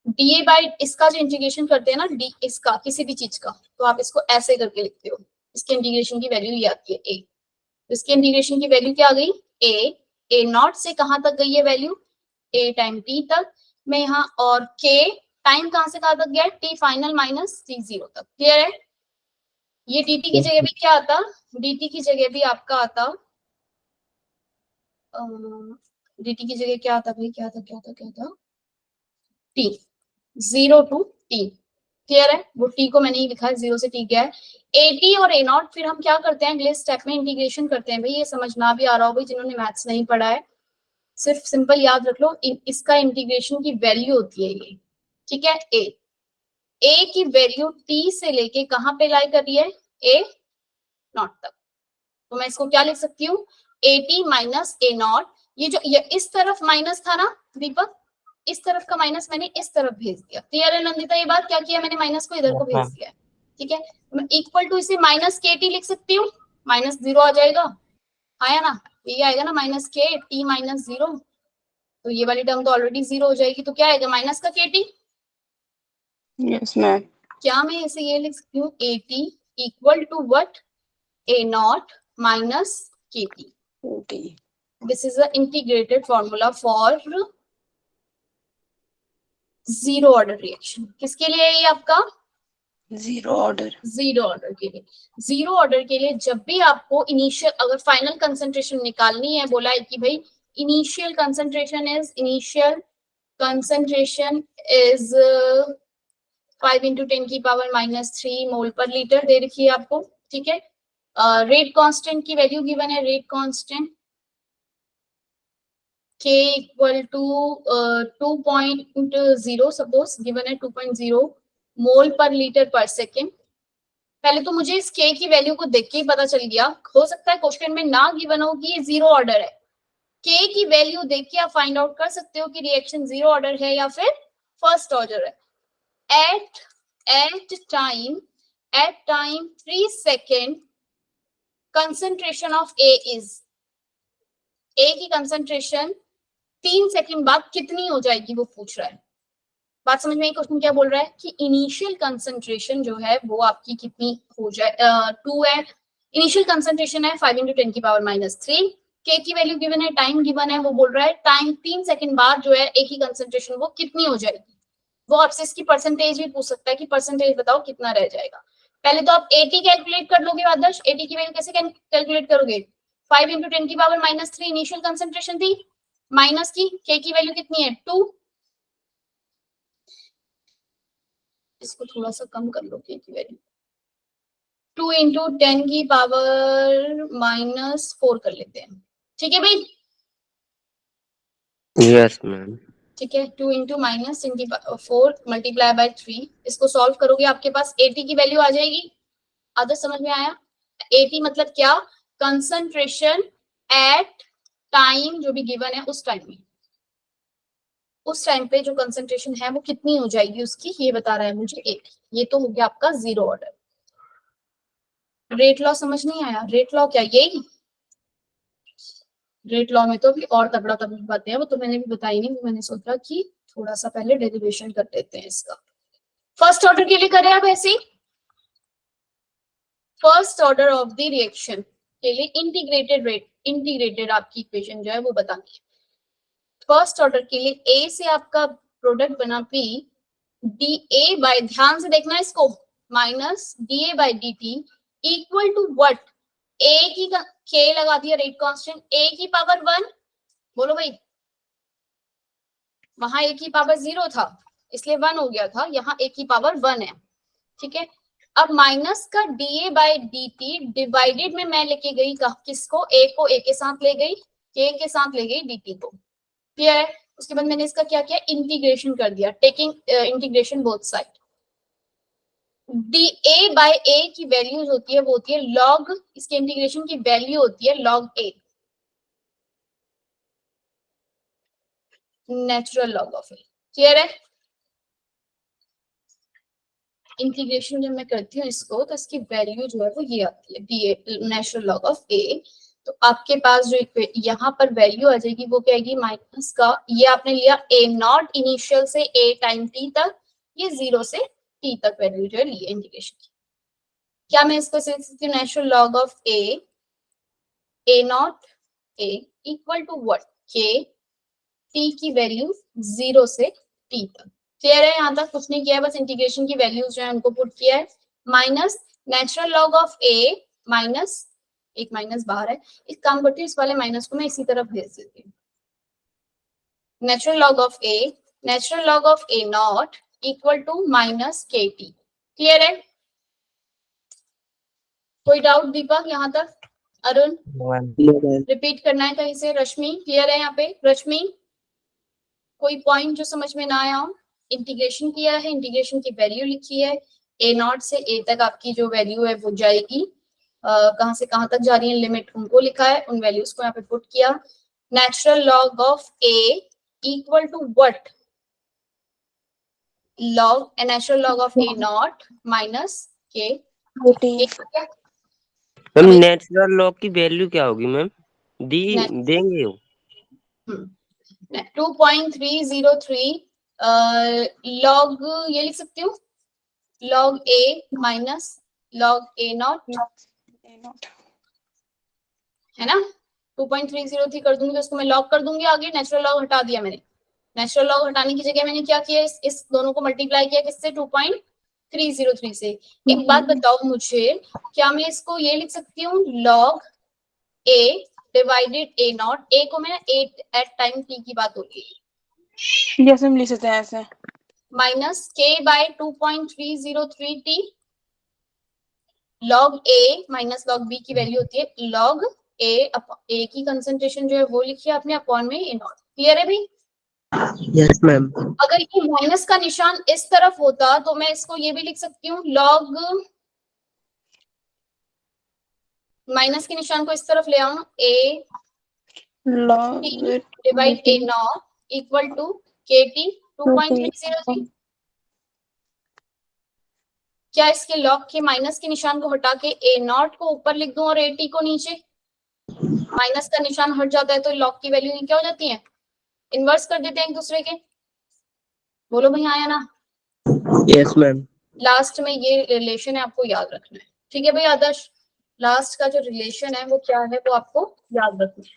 डी बाई इसका जो इंटीग्रेशन करते हैं ना, डी इसका किसी भी चीज का, तो आप इसको ऐसे करके लिखते हो। इसके इंटीग्रेशन की वैल्यू ये आती है ए। इसके इंटीग्रेशन की वैल्यू क्या आ गई? ए नॉट से कहां तक गई है वैल्यू? ए टाइम टी तक में यहाँ, और के टाइम कहां से कहां तक गया? टी फाइनल माइनस टी 0 तक। क्लियर है? ये dt की जगह भी क्या आता? dt की जगह भी आपका आता, dt की जगह क्या आता भाई? क्या था? t 0 to t। क्लियर है? वो t को मैंने ही लिखा है, 0 से t गया है। at और a नॉट फिर हम क्या करते हैं अगले स्टेप में? इंटीग्रेशन करते हैं। भाई ये समझना भी आ रहा हो भाई जिन्होंने मैथ्स नहीं पढ़ा है, सिर्फ सिंपल याद रख लो, इसका इंटीग्रेशन की वैल्यू होती है ये। ठीक है? a की वैल्यू t से लेके कहां पे लाई कर रही है? a नॉट तक। तो मैं इसको क्या लिख सकती हूँ? at minus a not. ये जो ये इस तरफ माइनस था ना दीपक, इस तरफ का माइनस मैंने इस तरफ भेज दिया। क्लियर है नंदिता? ये बात क्या किया मैंने? माइनस को इधर को भेज दिया है। ठीक है? तो मैं इक्वल टू इसे माइनस के टी लिख सकती हूँ। माइनस 0 आ जाएगा, आया ना? ये आएगा ना माइनस के टी माइनस 0। तो ये वाली टर्म तो ऑलरेडी 0 हो जाएगी, तो क्या आएगा? माइनस का के टी। Yes ma'am. क्या मैं इसे ये लिख सकती हूँ? A t equal to what? A not minus k t. Okay. This is the integrated formula for zero order reaction. किसके लिए है ये आपका? Zero order. जीरो ऑर्डर के लिए। जीरो ऑर्डर के लिए जब भी आपको इनिशियल, अगर फाइनल कंसंट्रेशन निकालनी है, बोला है कि भाई इनिशियल कंसंट्रेशन इज 5 into 10 की पावर -3 मोल पर लीटर दे रखी है आपको। ठीक है? रेट कांस्टेंट की वैल्यू गिवन है, rate constant k equal to 2.0 suppose given है, 2.0 मोल पर लीटर पर सेकेंड। पहले तो मुझे इस k की वैल्यू को देख के ही पता चल गया, हो सकता है क्वेश्चन में ना गिवन हो कि ये जीरो ऑर्डर है। k की वैल्यू देख के आप फाइंड आउट कर सकते हो कि रिएक्शन जीरो ऑर्डर है या फिर फर्स्ट ऑर्डर है। At time 3 second concentration of a is, a की कंसंट्रेशन 3 सेकंड बाद कितनी हो जाएगी वो पूछ रहा है। बात समझ में? क्वेश्चन क्या बोल रहा है कि इनिशियल कंसंट्रेशन जो है वो आपकी कितनी हो जाए? 2 है इनिशियल कंसंट्रेशन है, 5 into 10 की पावर -3। k की वैल्यू गिवन है, टाइम गिवन है, वो बोल रहा है टाइम 3 सेकंड बाद जो है a की कंसंट्रेशन वो कितनी हो जाएगी। वो आपसे इसकी परसेंटेज भी पूछ सकता है कि परसेंटेज बताओ कितना रह जाएगा। पहले तो आप at कैलकुलेट कर लोगे आदर्श। at की वैल्यू कैसे कैलकुलेट करोगे? 5 into 10 की पावर -3 इनिशियल कंसंट्रेशन थी, माइनस की k की वैल्यू कितनी है? 2। इसको थोड़ा सा कम कर लो, k की वैल्यू 2 into 10 की पावर -4 कर लेते हैं। ठीक है भाई? Yes ma'am. ठीक है? 2 into -4 मल्टीप्लाई बाय 3। इसको सॉल्व करोगे आपके पास at की वैल्यू आ जाएगी। आदर्श समझ में आया? at मतलब क्या? कंसंट्रेशन एट टाइम जो भी गिवन है उस टाइम में, उस टाइम पे जो कंसंट्रेशन है वो कितनी हो जाएगी उसकी, ये बता रहा है मुझे एक। ये तो हो गया आपका जीरो ऑर्डर। रेट लॉ समझ नहीं आया? रेट लॉ क्या? यही रेट लॉ में तो भी और तगड़ा बातें हैं, वो तो मैंने भी बताई नहीं। मैंने सोचा कि थोड़ा सा पहले डेरिवेशन कर लेते हैं इसका। फर्स्ट ऑर्डर के लिए करें आप ऐसे ही। First order of the reaction के लिए इंटीग्रेटेड आपकी इक्वेशन जो है वो बतानी है। फर्स्ट ऑर्डर के लिए A से आपका प्रोडक्ट बना P, dA बाय, ध्यान से देखना इसको, minus dA by dt equal to what? A की K लगा दिया रेट कांस्टेंट, A की पावर 1। बोलो भाई, वहां A की पावर 0 था, इसलिए 1 हो गया था, यहाँ a की पावर 1 है, ठीक है। अब माइनस का dA बाई dt डिवाइडेड में मैं लेके गई किसको, a को a के साथ ले गई, k के साथ ले गई dt को, क्लियर है। उसके बाद मैंने इसका क्या किया, इंटीग्रेशन कर दिया, taking integration both side. dA by a की वैल्यूज होती है, वो होती है log, इसके इंटीग्रेशन की वैल्यू होती है log a, natural log of a, clear है। इंटीग्रेशन जब मैं करती हूँ इसको, तो इसकी वैल्यू जो है वो ये आती है, dA natural log of a। तो आपके पास जो यहाँ पर वैल्यू आ जाएगी वो क्या आएगी, माइनस का, ये आपने लिया a नॉट इनिशियल से a टाइम t तक, ये 0 से t तक वैल्यू जो है ली इंटीग्रेशन की। क्या मैं इसको लिख सकती हूँ, natural log of a not a equal to what, k, t की वैल्यू 0 से t तक, क्लियर है। यहाँ तक कुछ नहीं किया है, बस इंटीग्रेशन की वैल्यूज जो है उनको पुट किया है, minus natural log of a minus, एक माइनस बाहर है, एक काम करती हूँ, इस वाले माइनस को मैं इसी तरफ भेज देती हूँ, natural log of a not equal to minus k t, clear है। कोई डाउट दीपक यहाँ तक, अरुण रिपीट करना है कहीं से, रश्मि क्लियर है यहाँ पे, रश्मि कोई पॉइंट जो समझ में ना आया हो, इंटीग्रेशन किया है, इंटीग्रेशन की वैल्यू लिखी है, a नॉट से a तक आपकी जो वैल्यू है वो जाएगी, कहां से कहां तक जा रही है लिमिट उनको लिखा है, उन वैल्यूज को यहाँ पे पुट किया। Natural log of a equal to what, log natural log of a not minus k, ma'am natural log की वैल्यू क्या होगी मैम, दी देंगे हो 2.303 लॉग, ये लिख सकती हूँ log a minus log a not, है ना। 2.303 कर दूंगी तो उसको मैं लॉग कर दूंगी, आगे नेचुरल लॉग हटा दिया मैंने, नेचुरल लॉग हटाने की जगह मैंने क्या किया, इस दोनों को मल्टीप्लाई किया किससे, 2.303 से। एक बात बताओ मुझे, क्या मैं इसको ये लिख सकती हूँ log a divided a not, a को मैंने 8 एट टाइम t की बात होगी, यस हम लिख सकते हैं ऐसे, minus k by 2.303 t, log a minus log b की वैल्यू होती है लॉग a की कंसंट्रेशन जो है वो लिखिए आपने अपॉन में a नॉट, क्लियर है भाई। Yes ma'am. अगर ये माइनस का निशान इस तरफ होता तो मैं इसको ये भी लिख सकती हूँ लॉग, माइनस के निशान को इस तरफ ले आऊं, a log divide a not equal to k t 2.303। क्या इसके लॉग के माइनस के निशान को हटा के a नॉट को ऊपर लिख दूं और a टी को नीचे, माइनस का निशान हट जाता है तो लॉग की वैल्यू क्या हो जाती है, इन्वर्स कर देते हैं एक दूसरे के, बोलो भाई आया ना। Yes ma'am. लास्ट में ये रिलेशन है, आपको याद रखना है, ठीक है भाई आदर्श, लास्ट का जो रिलेशन है वो क्या है वो आपको याद रखना है,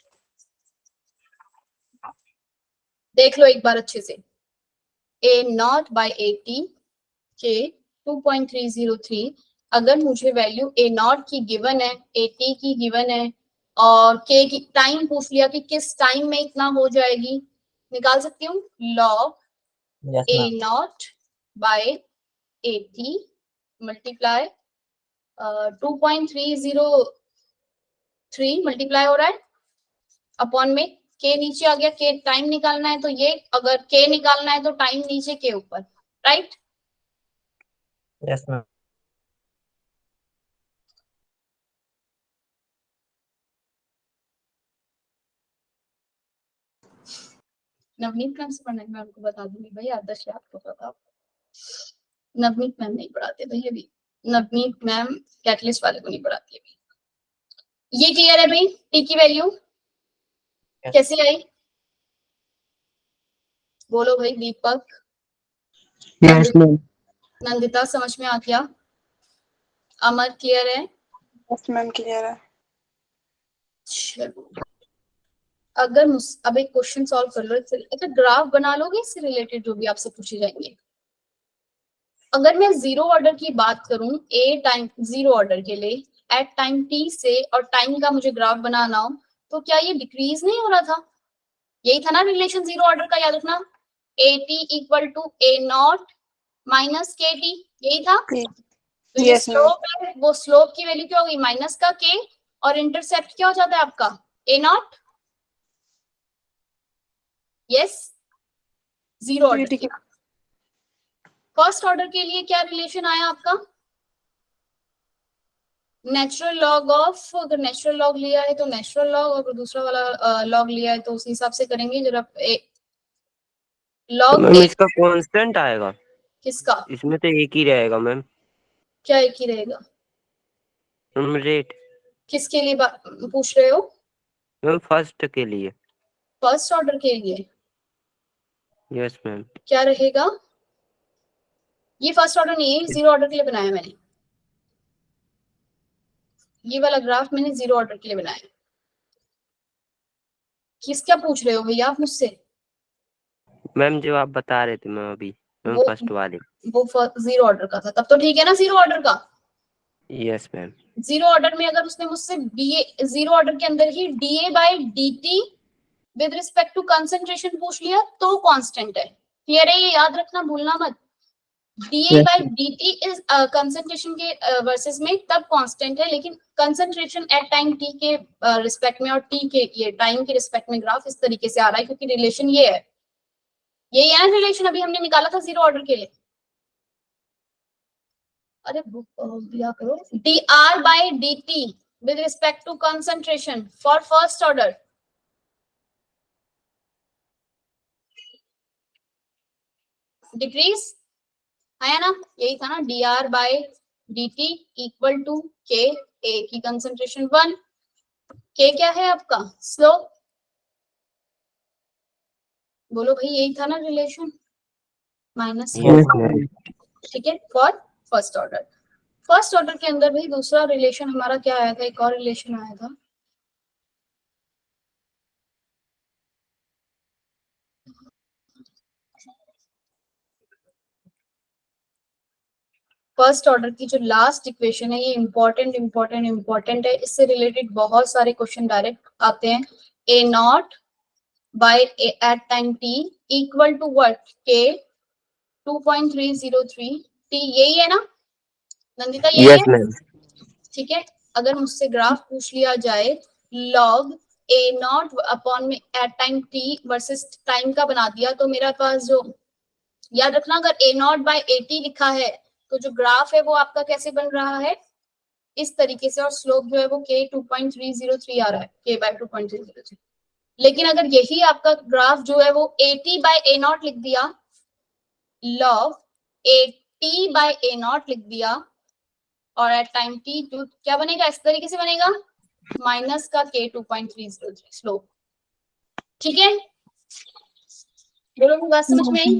देख लो एक बार अच्छे से, a not by A T के 2.303, अगर मुझे वैल्यू a नॉट की गिवन है, a टी की गिवन है और k की टाइम पूछ लिया कि किस टाइम में इतना हो जाएगी, निकाल सकती हूँ log a not by a t multiply 2.303 multiply हो रहा है अपॉन में k नीचे आ गया, k टाइम निकालना है तो ये, अगर k निकालना है तो टाइम नीचे के ऊपर, right. Yes ma'am. Navneet ma'am से पढ़ना है, मैं उनको बता दूंगी भाई, आदर्श याद को पता, नवनीत मैम नहीं पढ़ाते भाई अभी, नवनीत मैम कैटलिस्ट वाले को नहीं पढ़ाती अभी। ये क्लियर है भाई, टी की वैल्यू कैसे आई, बोलो भाई दीपक, यस मैम। नंदिता समझ में आ गया, अमर क्लियर है, यस मैम क्लियर है। चलो अगर अब एक क्वेश्चन सॉल्व कर लो, अच्छा ग्राफ बना लोगे इससे रिलेटेड जो भी आपसे पूछे जाएंगे। अगर मैं जीरो ऑर्डर की बात करूं, ए टाइम जीरो ऑर्डर के लिए एट टाइम टी से, और टाइम का मुझे ग्राफ बनाना हो, तो क्या ये डिक्रीज नहीं हो रहा था, यही था ना रिलेशन जीरो ऑर्डर का, याद रखना AT equal to A not minus KT, यही था। तो ये Yes, ma'am. स्लोप है, वो स्लोप की वैल्यू क्या होगी माइनस का K, और इंटरसेप्ट क्या हो जाता है आपका A नॉट। यस, जीरो ये ऑर्डर। ठीक है। फर्स्ट ऑर्डर के लिए क्या रिलेशन आया आपका, नेचुरल लॉग ऑफ, अगर नेचुरल लॉग लिया है तो नेचुरल लॉग, और दूसरा वाला लॉग लिया है तो उसी हिसाब से करेंगे जरा। लॉग मैम इसका कांस्टेंट आएगा, किसका, इसमें तो एक ही रहेगा मैम, क्या एक ही रहेगा, मैम रेट। किसके लिए पूछ रहे हो, मैम फर्स्ट के लिए। फर्स्ट ऑर्डर के लिए यस मैम। क्या रहेगा, ये फर्स्ट ऑर्डर नहीं है, जीरो ऑर्डर के लिए बनाया मैंने, ये वाला ग्राफ मैंने जीरो ऑर्डर के लिए बनाया। किसका पूछ रहे हो भैया आप मुझसे, मैम जो आप बता रहे थे मैम अभी, मैम वो फर्स्ट वाले। वो जीरो ऑर्डर का था, तब तो ठीक है ना जीरो ऑर्डर का। Yes ma'am. जीरो ऑर्डर में अगर उसने मुझसे डीए, जीरो ऑर्डर के अंदर ही dA by dt with respect to concentration पूछ लिया तो कांस्टेंट है। क्लियर है, ये याद रखना, भूलना मत। D a by d t is concentration के वर्सेस में तब कांस्टेंट है, लेकिन कंसंट्रेशन एट टाइम टी के रिस्पेक्ट में और टी के ये टाइम के रिस्पेक्ट में ग्राफ इस तरीके से आ रहा है, क्योंकि रिलेशन ये है, यही है रिलेशन अभी हमने निकाला था जीरो ऑर्डर के लिए। अरे बुक दिया करो, d r by d t with respect to concentration for first order, decrease है ना, यही था ना, d r by d t equal to k, a की कंसंट्रेशन 1, के क्या है आपका स्लोप, बोलो भाई यही था ना रिलेशन, माइनस। Yes ma'am. ठीक है, for first order. First order के अंदर भाई दूसरा रिलेशन हमारा क्या आया था, एक और रिलेशन आया था, फर्स्ट ऑर्डर की जो लास्ट इक्वेशन है ये इंपॉर्टेंट है, इससे रिलेटेड बहुत सारे क्वेश्चन डायरेक्ट आते हैं। A not by at time t equal to what, k 2.303 T, यही है ना नंदिता, यही यस है। मैम। ठीक है, अगर मुझसे ग्राफ पूछ लिया जाए लॉग ए नॉट अपॉन में at time t versus time का बना दिया, तो मेरा पास जो, याद रखना अगर ए नॉट बाय ए टी लिखा है तो जो ग्राफ है वो आपका कैसे बन रहा है, इस तरीके से, और स्लोप जो है वो के 2.303 आ रहा है, के बाय 2.303। लेकिन अगर यही आपका ग्राफ जो है वो a t by a not लिख दिया, log a t by a not लिख दिया, और एट टाइम टी टू क्या बनेगा, इस तरीके से बनेगा, माइनस का के 2.303 स्लोप। ठीक है, बोलो बात समझ में आई।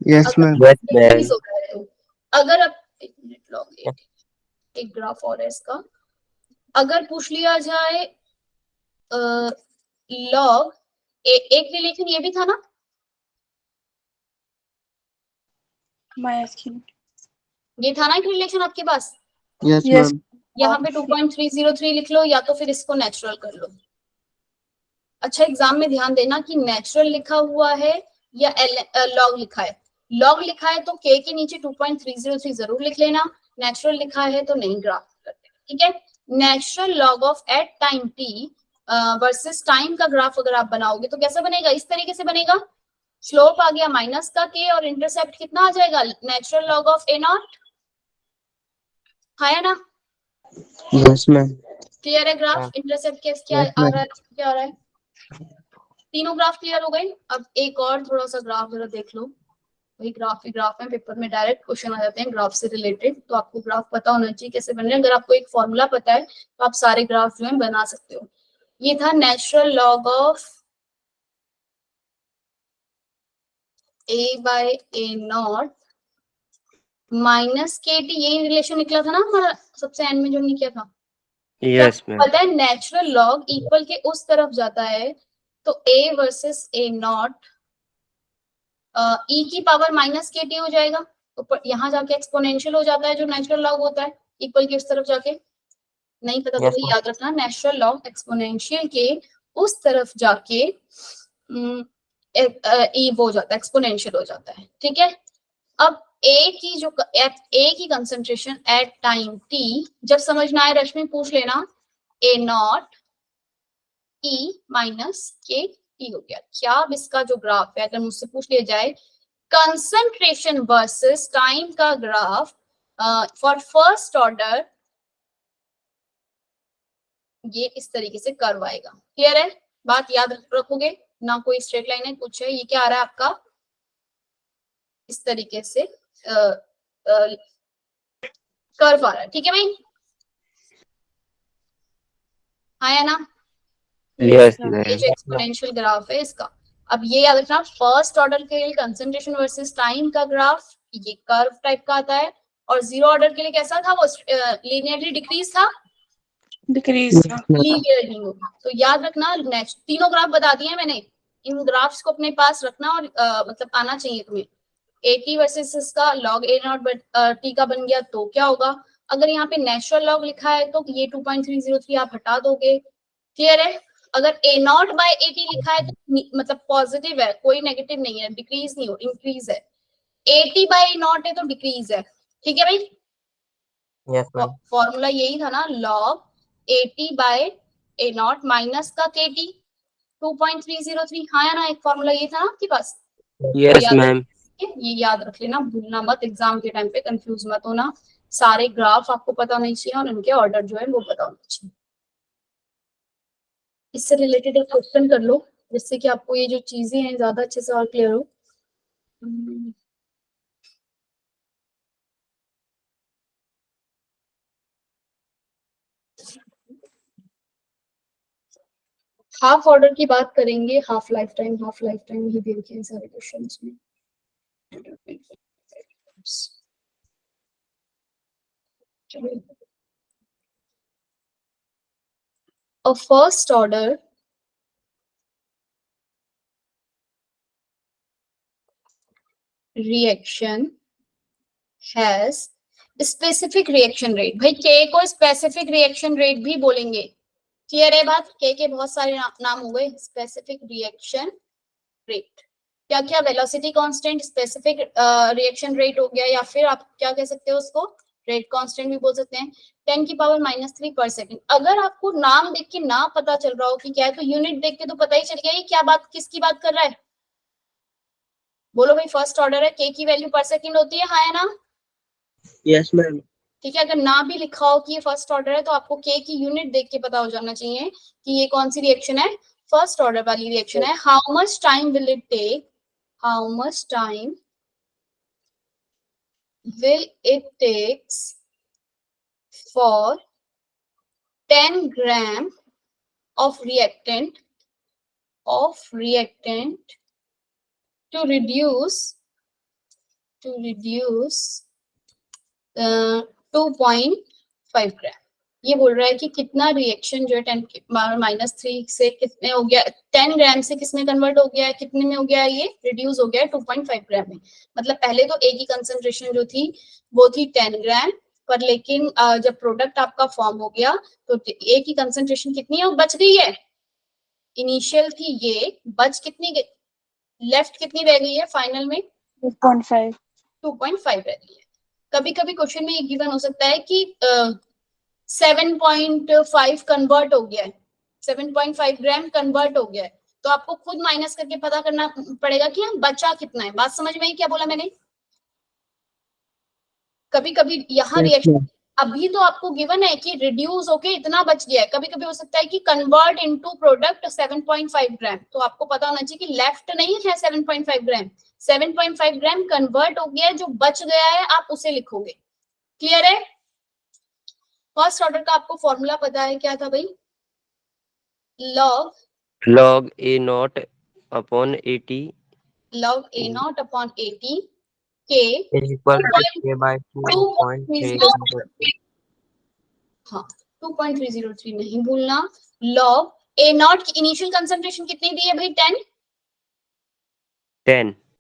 Yes ma'am. Yes ma'am. अगर अब एक मिनट, लॉग एक ग्राफ और है इसका, अगर पूछ लिया जाए लॉग एक रिलेशन ये भी था ना, ये था ना एक रिलेशन आपके पास, यस Yes. मैम। यहाँ पे 2.303 लिख लो, या तो फिर इसको नेचुरल कर लो। अच्छा, एग्जाम में ध्यान देना कि नेचुरल लिखा हुआ है या लॉग लिखा है। लॉग लिखा है तो के के नीचे 2.303 जरूर लिख लेना, नेचुरल लिखा है तो नहीं ग्राफ करते। ठीक है, natural log of at time t versus time का ग्राफ अगर आप बनाओगे तो कैसा बनेगा, इस तरीके से बनेगा, स्लोप आ गया माइनस का के, और इंटरसेप्ट कितना आ जाएगा, natural log of A not, है ना। Yes ma'am. क्लियर है ग्राफ, इंटरसेप्ट क्या आ रहा है, क्या आ रहा है, तीनों ग्राफ क्लियर हो गए। अब एक और थोड़ा सा ग्राफ जरा देख लो, वही ग्राफ है, पेपर में डायरेक्ट क्वेश्चन आ जाते हैं ग्राफ से रिलेटेड, तो आपको ग्राफ पता होना चाहिए कैसे बन रहे हैं। अगर आपको एक फॉर्मूला पता है तो आप सारे ग्राफ जो है बना सकते हो। ये था natural log of a by a not minus k t, यही रिलेशन निकला था ना हमारा सबसे एंड में जो हमने किया था। Yes ma'am. पता है नेचुरल लॉग इक्वल के उस तरफ जाता है तो ए वर्सेस ए नॉट ई की पावर माइनस के टी हो जाएगा, तो यहाँ जाके एक्सपोनेंशियल हो जाता है जो नेचुरल लॉग होता है, इक्वल के उस तरफ जाके। नहीं पता तो Yes, भाई याद रखना, नेचुरल लॉग एक्सपोनेंशियल के उस तरफ जाके ई हो जाता है, एक्सपोनेंशियल हो जाता है, ठीक है। अब ए की जो ए की कंसंट्रेशन एट टाइम टी, जब समझ ना आए रश्मि पूछ लेना, ए not E minus k T हो गया। क्या अब इसका जो ग्राफ है, अगर मुझसे पूछ लिया जाए कंसंट्रेशन वर्सेस टाइम का ग्राफ फॉर फर्स्ट ऑर्डर, ये इस तरीके से कर्व आएगा। क्लियर है? बात याद रखोगे ना, कोई स्ट्रेट लाइन है कुछ है, ये क्या आ रहा है आपका इस तरीके से कर्व आ रहा है, ठीक है भाई? हाँ या ना? यस ये मैम। जो एक्सपोनेंशियल ग्राफ है इसका, अब ये याद रखना फर्स्ट ऑर्डर के लिए कंसंट्रेशन वर्सेस टाइम का ग्राफ ये कर्व टाइप का आता है, और जीरो ऑर्डर के लिए कैसा था वो, लीनियरली डिक्रीज था, डिक्रीज। लीनियर नहीं होगा। तो याद रखना नेक्स्ट तीनों ग्राफ बता दिए मैंने, इन ग्राफ्स को अपने पास रखना और मतलब आना चाहिए तुम्हें। एटी वर्सेस इसका लॉग ए नॉट टी का बन गया तो क्या होगा, अगर यहाँ पे नेचुरल लॉग लिखा है तो ये 2.303 आप हटा दोगे। क्लियर है? अगर ए नॉट बाय एटी लिखा है तो मतलब पॉजिटिव है, कोई नेगेटिव नहीं है, डिक्रीज नहीं हो, इंक्रीज है। एटी बाय नॉट है तो डिक्रीज है, ठीक है भाई? Yes ma'am. फॉर्मूला यही था ना, log 80 by a not minus का के टी 2.303। हाँ या ना, एक फॉर्मूला ये था ना आपके पास, यस मैम। ये याद रख लेना, भूलना मत, एग्जाम के टाइम पे कंफ्यूज मत होना। सारे ग्राफ आपको पता होने चाहिए और उनके ऑर्डर जो है वो पता होना चाहिए। इससे रिलेटेड एक क्वेश्चन कर लो जिससे कि आपको ये जो चीजें हैं ज्यादा अच्छे से और क्लियर हो। हाफ ऑर्डर की बात करेंगे, हाफ लाइफ टाइम ही दे रखे हैं सारे क्वेश्चंस में। A first order reaction has specific reaction rate। भाई के को स्पेसिफिक रिएक्शन रेट भी बोलेंगे। क्लियर है बात? के बहुत सारे नाम हो गए। स्पेसिफिक रिएक्शन रेट क्या क्या, velocity constant specific reaction rate हो गया, या फिर आप क्या कह सकते हो उसको, रेट कांस्टेंट भी बोल सकते हैं। 10⁻³ पर सेकंड। अगर आपको नाम देख के ना पता चल रहा हो कि क्या है तो यूनिट देख के तो पता ही चल गया ये क्या बात, किसकी बात कर रहा है। बोलो भाई, फर्स्ट ऑर्डर है, के की वैल्यू पर सेकंड होती है, हाँ या ना? Yes ma'am. ठीक है, अगर ना भी लिखा हो कि ये फर्स्ट ऑर्डर है तो आपको के की यूनिट देख के पता हो जाना चाहिए कि ये कौन सी रिएक्शन है, फर्स्ट ऑर्डर वाली रिएक्शन है। How much time will it take, how much time will it takes for 10 gram of reactant to reduce 2.5 ग्राम। ये बोल रहा है कि कितना रिएक्शन जो है 10⁻³ से कितने हो गया, 10 ग्राम से किसमें कन्वर्ट हो गया है, कितने में हो गया है, ये रिड्यूस हो गया है 2.5 ग्राम में। मतलब पहले तो ए की कंसंट्रेशन जो थी वो थी 10 ग्राम पर, लेकिन जब प्रोडक्ट आपका फॉर्म हो गया तो ए की कंसंट्रेशन कितनी है, वो बच गई है। इनिशियल थी ये, बच कितनी, लेफ्ट कितनी रह गई है फाइनल में, 2.5 रह गई है। कभी कभी क्वेश्चन में ये गिवन हो सकता है कि 7.5 कन्वर्ट हो गया है, 7.5 ग्राम कन्वर्ट हो गया है, तो आपको खुद माइनस करके पता करना पड़ेगा कि हम बचा कितना है। बात समझ में आई क्या बोला मैंने? कभी कभी यहाँ रिएक्शन अभी तो आपको गिवन है कि रिड्यूस होके इतना बच गया है, कभी कभी हो सकता है कि कन्वर्ट इनटू प्रोडक्ट 7.5 ग्राम, तो आपको पता होना चाहिए कि लेफ्ट नहीं है 7.5 ग्राम, 7.5 ग्राम कन्वर्ट हो गया है, जो बच गया है आप उसे लिखोगे। क्लियर है? फर्स्ट ऑर्डर का आपको फॉर्मूला पता है क्या था भाई, log A naught upon 80 log A naught upon 80 K is equal to K by 2.303। हाँ 2.303 नहीं भूलना। log A naught की इनिशियल कंसंट्रेशन कितनी दी है भाई,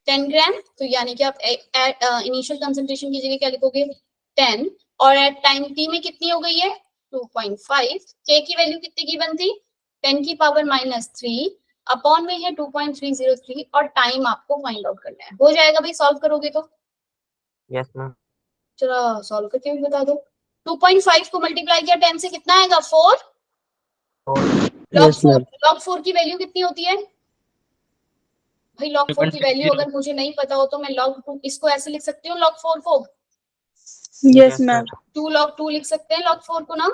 10 ग्राम, तो यानी कि आप इनिशियल कंसंट्रेशन की जगह क्या लिखोगे, 10, और एट टाइम टी में कितनी हो गई है 2.5। के की वैल्यू कितनी की बनती, 10⁻³ अपॉन में है 2.303 और टाइम आपको फाइंड आउट करना है। हो जाएगा भाई, सॉल्व करोगे तो? Yes ma'am. चलो सॉल्व करके भी बता दो। 2.5 को मल्टीप्लाई किया 10 से कितना आएगा? 4। Yes, ma'am. लॉग 4 की वैल्यू कितनी होती है भाई? लॉग 4 की वैल्यू अगर मुझे नहीं पता हो तो मैं लॉग 2 इसको ऐसे लिख सकती हूँ, लॉग 4 को यस मैम। 2 log 2 लिख सकते हैं, log 4 को ना।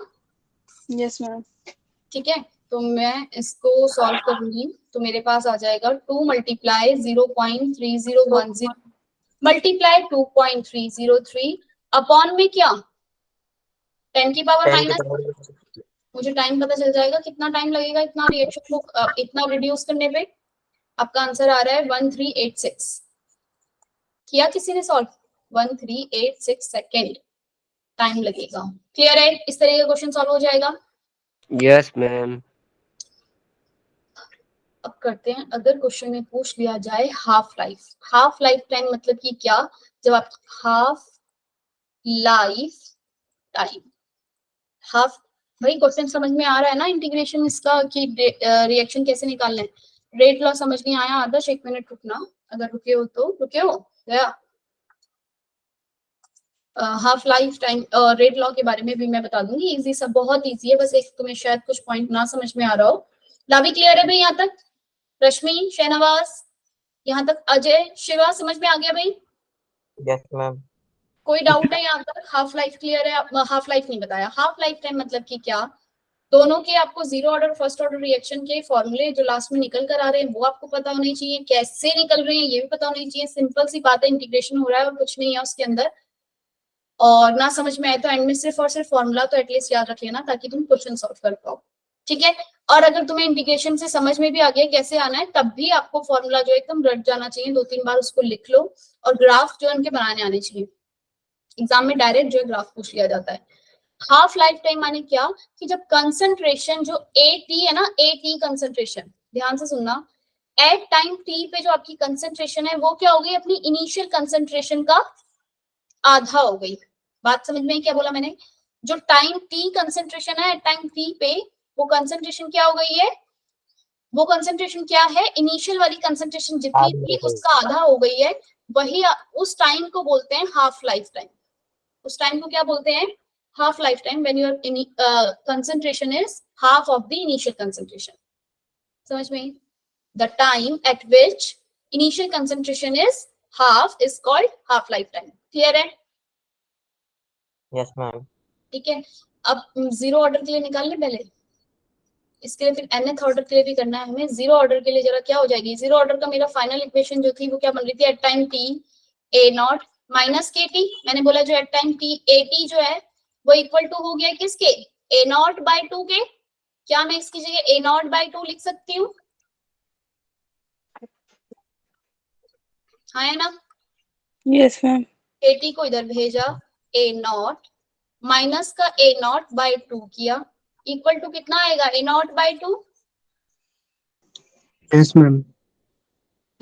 Yes ma'am. ठीक है, तो मैं इसको सॉल्व करूंगी तो मेरे पास आ जाएगा 2 मल्टीप्लाई 0.3010 मल्टीप्लाई 2.303 अपॉन में क्या 10 की पावर 10 की माइनस। पावर मुझे टाइम पता चल जाएगा, कितना टाइम लगेगा इतना रिएक्शन को इतना रिड्यूस करने पे। आपका आंसर आ रहा है 1386। किया किसी ने सॉल्व? 1386 सेकेंड टाइम लगेगा। क्लियर है? इस तरह का क्वेश्चन सॉल्व हो जाएगा। Yes ma'am. अब करते हैं, अगर क्वेश्चन में पूछ लिया जाए हाफ लाइफ टाइम मतलब कि क्या? जब आप हाफ लाइफ टाइम हाफ भाई क्वेश्चन समझ में आ रहा है ना इंटीग्रेशन इसका कि रिएक्शन कैसे निकालना है? रेट लॉ समझ नहीं आया आदर्श? 1 मिनट रुकना, अगर रुके हो तो रुके हो गया। Half life time rate law के बारे में भी मैं बता दूंगी, इजी सब बहुत इजी है, बस एक तुम्हें शायद कुछ पॉइंट ना समझ में आ रहा हो। लाभी क्लियर है भाई यहाँ तक? रश्मि, शहनवाज, यहाँ तक अजय, शिवा समझ में आ गया भाई? Yes ma'am. कोई डाउट है यहाँ तक? हाफ लाइफ क्लियर है? हाफ लाइफ नहीं बताया, हाफ लाइफ टाइम मतलब कि क्या? दोनों के आपको zero order first order reaction के फॉर्मूले जो लास्ट में निकल कर आ रहे हैं वो आपको पता होने चाहिए, कैसे निकल रहे हैं ये भी पता होने चाहिए। सिंपल सी बात है, इंटीग्रेशन हो रहा है और कुछ नहीं है उसके अंदर। और ना समझ में आए तो एंड में सिर्फ और सिर्फ फॉर्मूला तो एटलीस्ट याद रख लेना ताकि तुम क्वेश्चन सॉल्व कर पाओ। ठीक है, और अगर तुम्हें इंटीग्रेशन से समझ में भी आ गया कैसे आना है तब भी आपको फॉर्मूला जो एकदम रट जाना चाहिए, 2-3 बार उसको लिख लो। और ग्राफ जो उनके बनाने आने चाहिए, एग्जाम में डायरेक्ट जो ग्राफ पूछ लिया जाता है। हाफ लाइफ टाइम माने क्या कि जब कंसंट्रेशन जो एटी है ना, एटी कंसंट्रेशन, ध्यान से सुनना, एट टाइम टी पे जो आपकी कंसंट्रेशन है वो क्या हो गई? अपनी इनिशियल कंसंट्रेशन का आधा हो गई। बात समझ में? क्या बोला मैंने? जो टाइम टी कंसंट्रेशन है टाइम टी पे, वो कंसंट्रेशन क्या हो गई है? वो कंसंट्रेशन क्या है? इनिशियल वाली कंसंट्रेशन जितनी थी उसका आधा हो गई है। वही उस टाइम को बोलते हैं हाफ लाइफ टाइम। उस टाइम को क्या बोलते हैं? half lifetime when your concentration is half of the initial concentration. समझ में? The time at which initial concentration is half is called half lifetime. Clear है? Yes ma'am. ठीक है, अब जीरो ऑर्डर के लिए निकाल ले पहले, इसके लिए फिर nth ऑर्डर के लिए भी करना है हमें। जीरो ऑर्डर के लिए जरा क्या हो जाएगी? जीरो ऑर्डर का मेरा फाइनल इक्वेशन जो थी वो क्या बन रही थी? At time t a not minus k t. मैंने बोला जो at time t a t जो है वो इक्वल टू हो गया किसके? ए नॉट बाई 2 के। क्या मैं इसकी जगह ए नॉट बाई 2 लिख सकती हूँ? हाँ है ना? Yes ma'am. ए टी को इधर भेजा, ए नॉट माइनस का ए नॉट बाई 2 किया, इक्वल टू कितना आएगा? ए नॉट बाई 2। Yes, ma'am.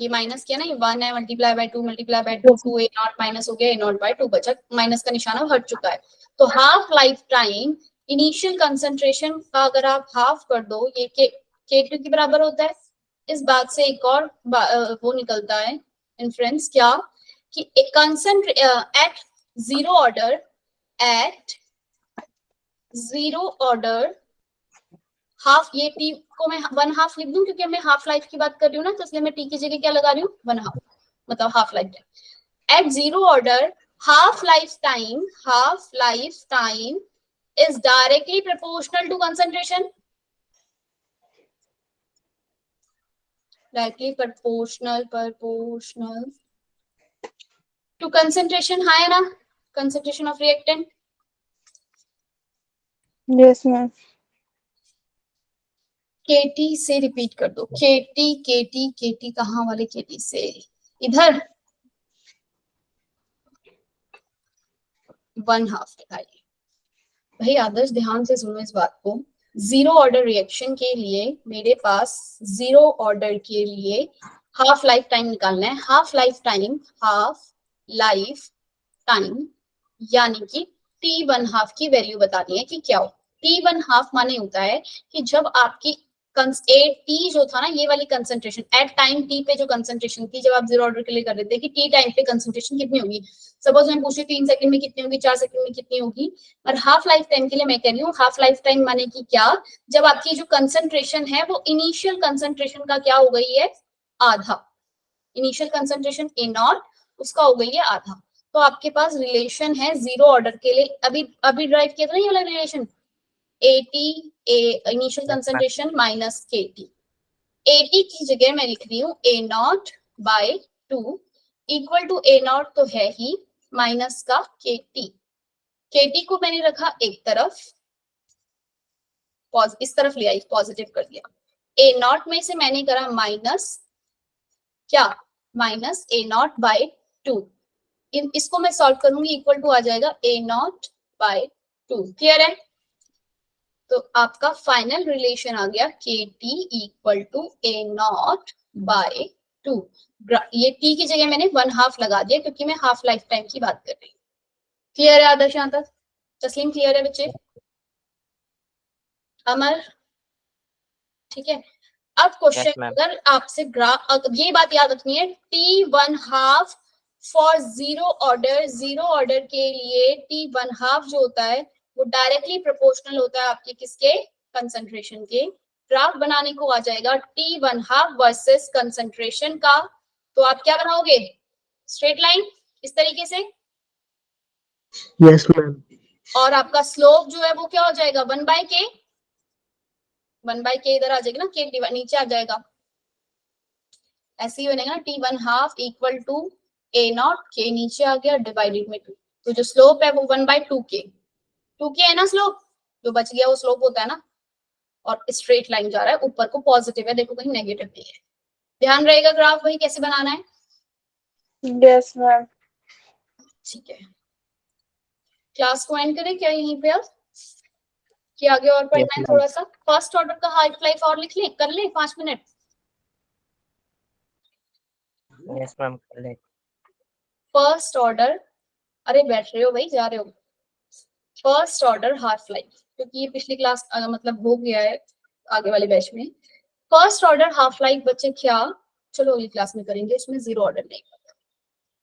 ये माइनस किया ना, ये 1 है, multiply by 2 multiply by 2, 2 A not minus हो गया, ए नॉट बाई 2 बचा, माइनस का निशाना हट चुका है। तो half life time initial concentration का अगर आप हाफ कर दो, ये के2 के बराबर होता है। इस बात से एक और वो निकलता है इन्फ्रेंस, क्या कि एट जीरो ऑर्डर हाफ, ये टी को मैं 1/2 लिख दूं क्योंकि मैं हाफ लाइफ की बात कर रही हूँ ना, तो इसलिए मैं टी की जगह क्या लगा रही हूँ? 1/2, मतलब half life time. At zero order half lifetime is directly proportional to concentration. Directly proportional to concentration. है ना? Concentration of reactant. Yes ma'am. KT से रिपीट कर दो। KT कहाँ वाले KT से? इधर 1/2 दिखाइए भाई। आदर्श ध्यान से सुनो इस बात को। जीरो ऑर्डर रिएक्शन के लिए मेरे पास जीरो ऑर्डर के लिए हाफ लाइफ टाइम निकालना है। हाफ लाइफ टाइम यानी कि t1/2 की वैल्यू बतानी है कि क्या हो। t1/2 माने होता है कि जब आपकी ए टी जो था ना, ये वाली कंसंट्रेशन एट टाइम टी पे जो कंसंट्रेशन थी, जब आप जीरो ऑर्डर के लिए कर रहे थे कि टी टाइम पे कंसंट्रेशन कितनी होगी, सपोज मैं पूछी 3 सेकंड में कितनी होगी, 4 सेकंड में कितनी होगी, और हाफ लाइफ टाइम के लिए मैं कह रही हूँ हाफ लाइफ टाइम माने कि क्या, जब आपकी जो कंसंट्रेशन है वो इनिशियल कंसंट्रेशन का क्या हो गई है, आधा, इनिशियल कंसंट्रेशन ए नॉट उसका हो गई है आधा। तो आपके पास रिलेशन है जीरो ऑर्डर के लिए, अभी ड्राइव किया था ना ये वाला relation, At initial concentration minus k t, At की जगह मैं लिख रही हूँ A not by 2 equal to A naught तो है ही माइनस का के टी को मैंने रखा एक तरफ, इस तरफ ले आई, पॉजिटिव कर दिया, ए नॉट में से मैंने करा माइनस क्या, माइनस ए नॉट बाय 2, इसको मैं सॉल्व करूंगी, इक्वल टू आ जाएगा ए नॉट बाय 2, क्लियर है। तो आपका फाइनल रिलेशन आ गया k t equal to A not by 2, ये टी की जगह मैंने 1/2 लगा दिया क्योंकि मैं हाफ लाइफ टाइम की बात कर रही हूँ। क्लियर है आदर्श, यहाँ तक तस्लीम क्लियर है बच्चे, अमर ठीक है। अब क्वेश्चन Yes, ma'am. अगर आपसे ये बात याद रखनी है, T1/2 फॉर जीरो ऑर्डर के लिए T1/2 जो होता है वो डायरेक्टली प्रोपोर्शनल होता है आपके किसके, कंसंट्रेशन के। ग्राफ बनाने को आ जाएगा T1/2 वर्सेस कंसंट्रेशन का, तो आप क्या बनाओगे, स्ट्रेट लाइन इस तरीके से, यस मैम। और आपका स्लोप जो है वो क्या हो जाएगा, 1/k, 1/k इधर आ जाएगा ना, के नीचे आ जाएगा, ऐसे ही बनेगा ना, T1/2 equal to A not, के नीचे आ गया डिवाइडेड में 2, तो जो स्लोप है वो 1/2k, 2k है ना स्लोप, जो बच गया वो स्लोप होता है ना, और स्ट्रेट लाइन जा रहा है ऊपर को, पॉजिटिव है, देखो कहीं नेगेटिव नहीं है, ध्यान रहेगा ग्राफ वही कैसे बनाना है। Yes ma'am. ठीक है, क्लास को एंड करें क्या यहीं पे, अब कि आगे और पढ़ना है ma'am. थोड़ा सा, फर्स्ट ऑर्डर का हाफ लाइफ और लिख लें, कर लें 5 minute. Yes, ma'am. Correct. First order, अरे बैठ रहे हो भाई, जा रहे हो, फर्स्ट ऑर्डर हाफ लाइफ, क्योंकि ये पिछली क्लास मतलब हो गया है आगे वाले बैच में, फर्स्ट ऑर्डर हाफ लाइफ बच्चे क्या, चलो अगली क्लास में करेंगे, इसमें जीरो ऑर्डर नहीं करता,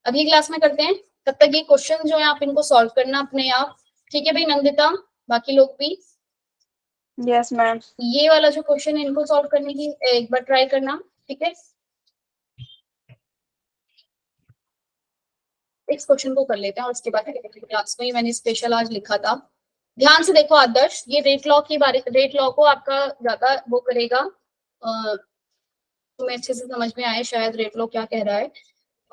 अगली क्लास में करते हैं, तब तक ये क्वेश्चन जो है आप इनको सॉल्व करना अपने आप, ठीक है भाई नंदिता, बाकी लोग भी यस मैम। ये वाला जो क्वेश्चन है इनको सॉल्व करने की एक बार ट्राई करना, ठीक है, इस क्वेश्चन को कर लेते हैं और उसके बाद क्लास में मैंने स्पेशल आज लिखा था, ध्यान से देखो आदर्श, ये रेट लॉ को आपका ज्यादा वो करेगा, तुम्हें अच्छे से समझ में आए शायद रेट लॉ क्या कह रहा है,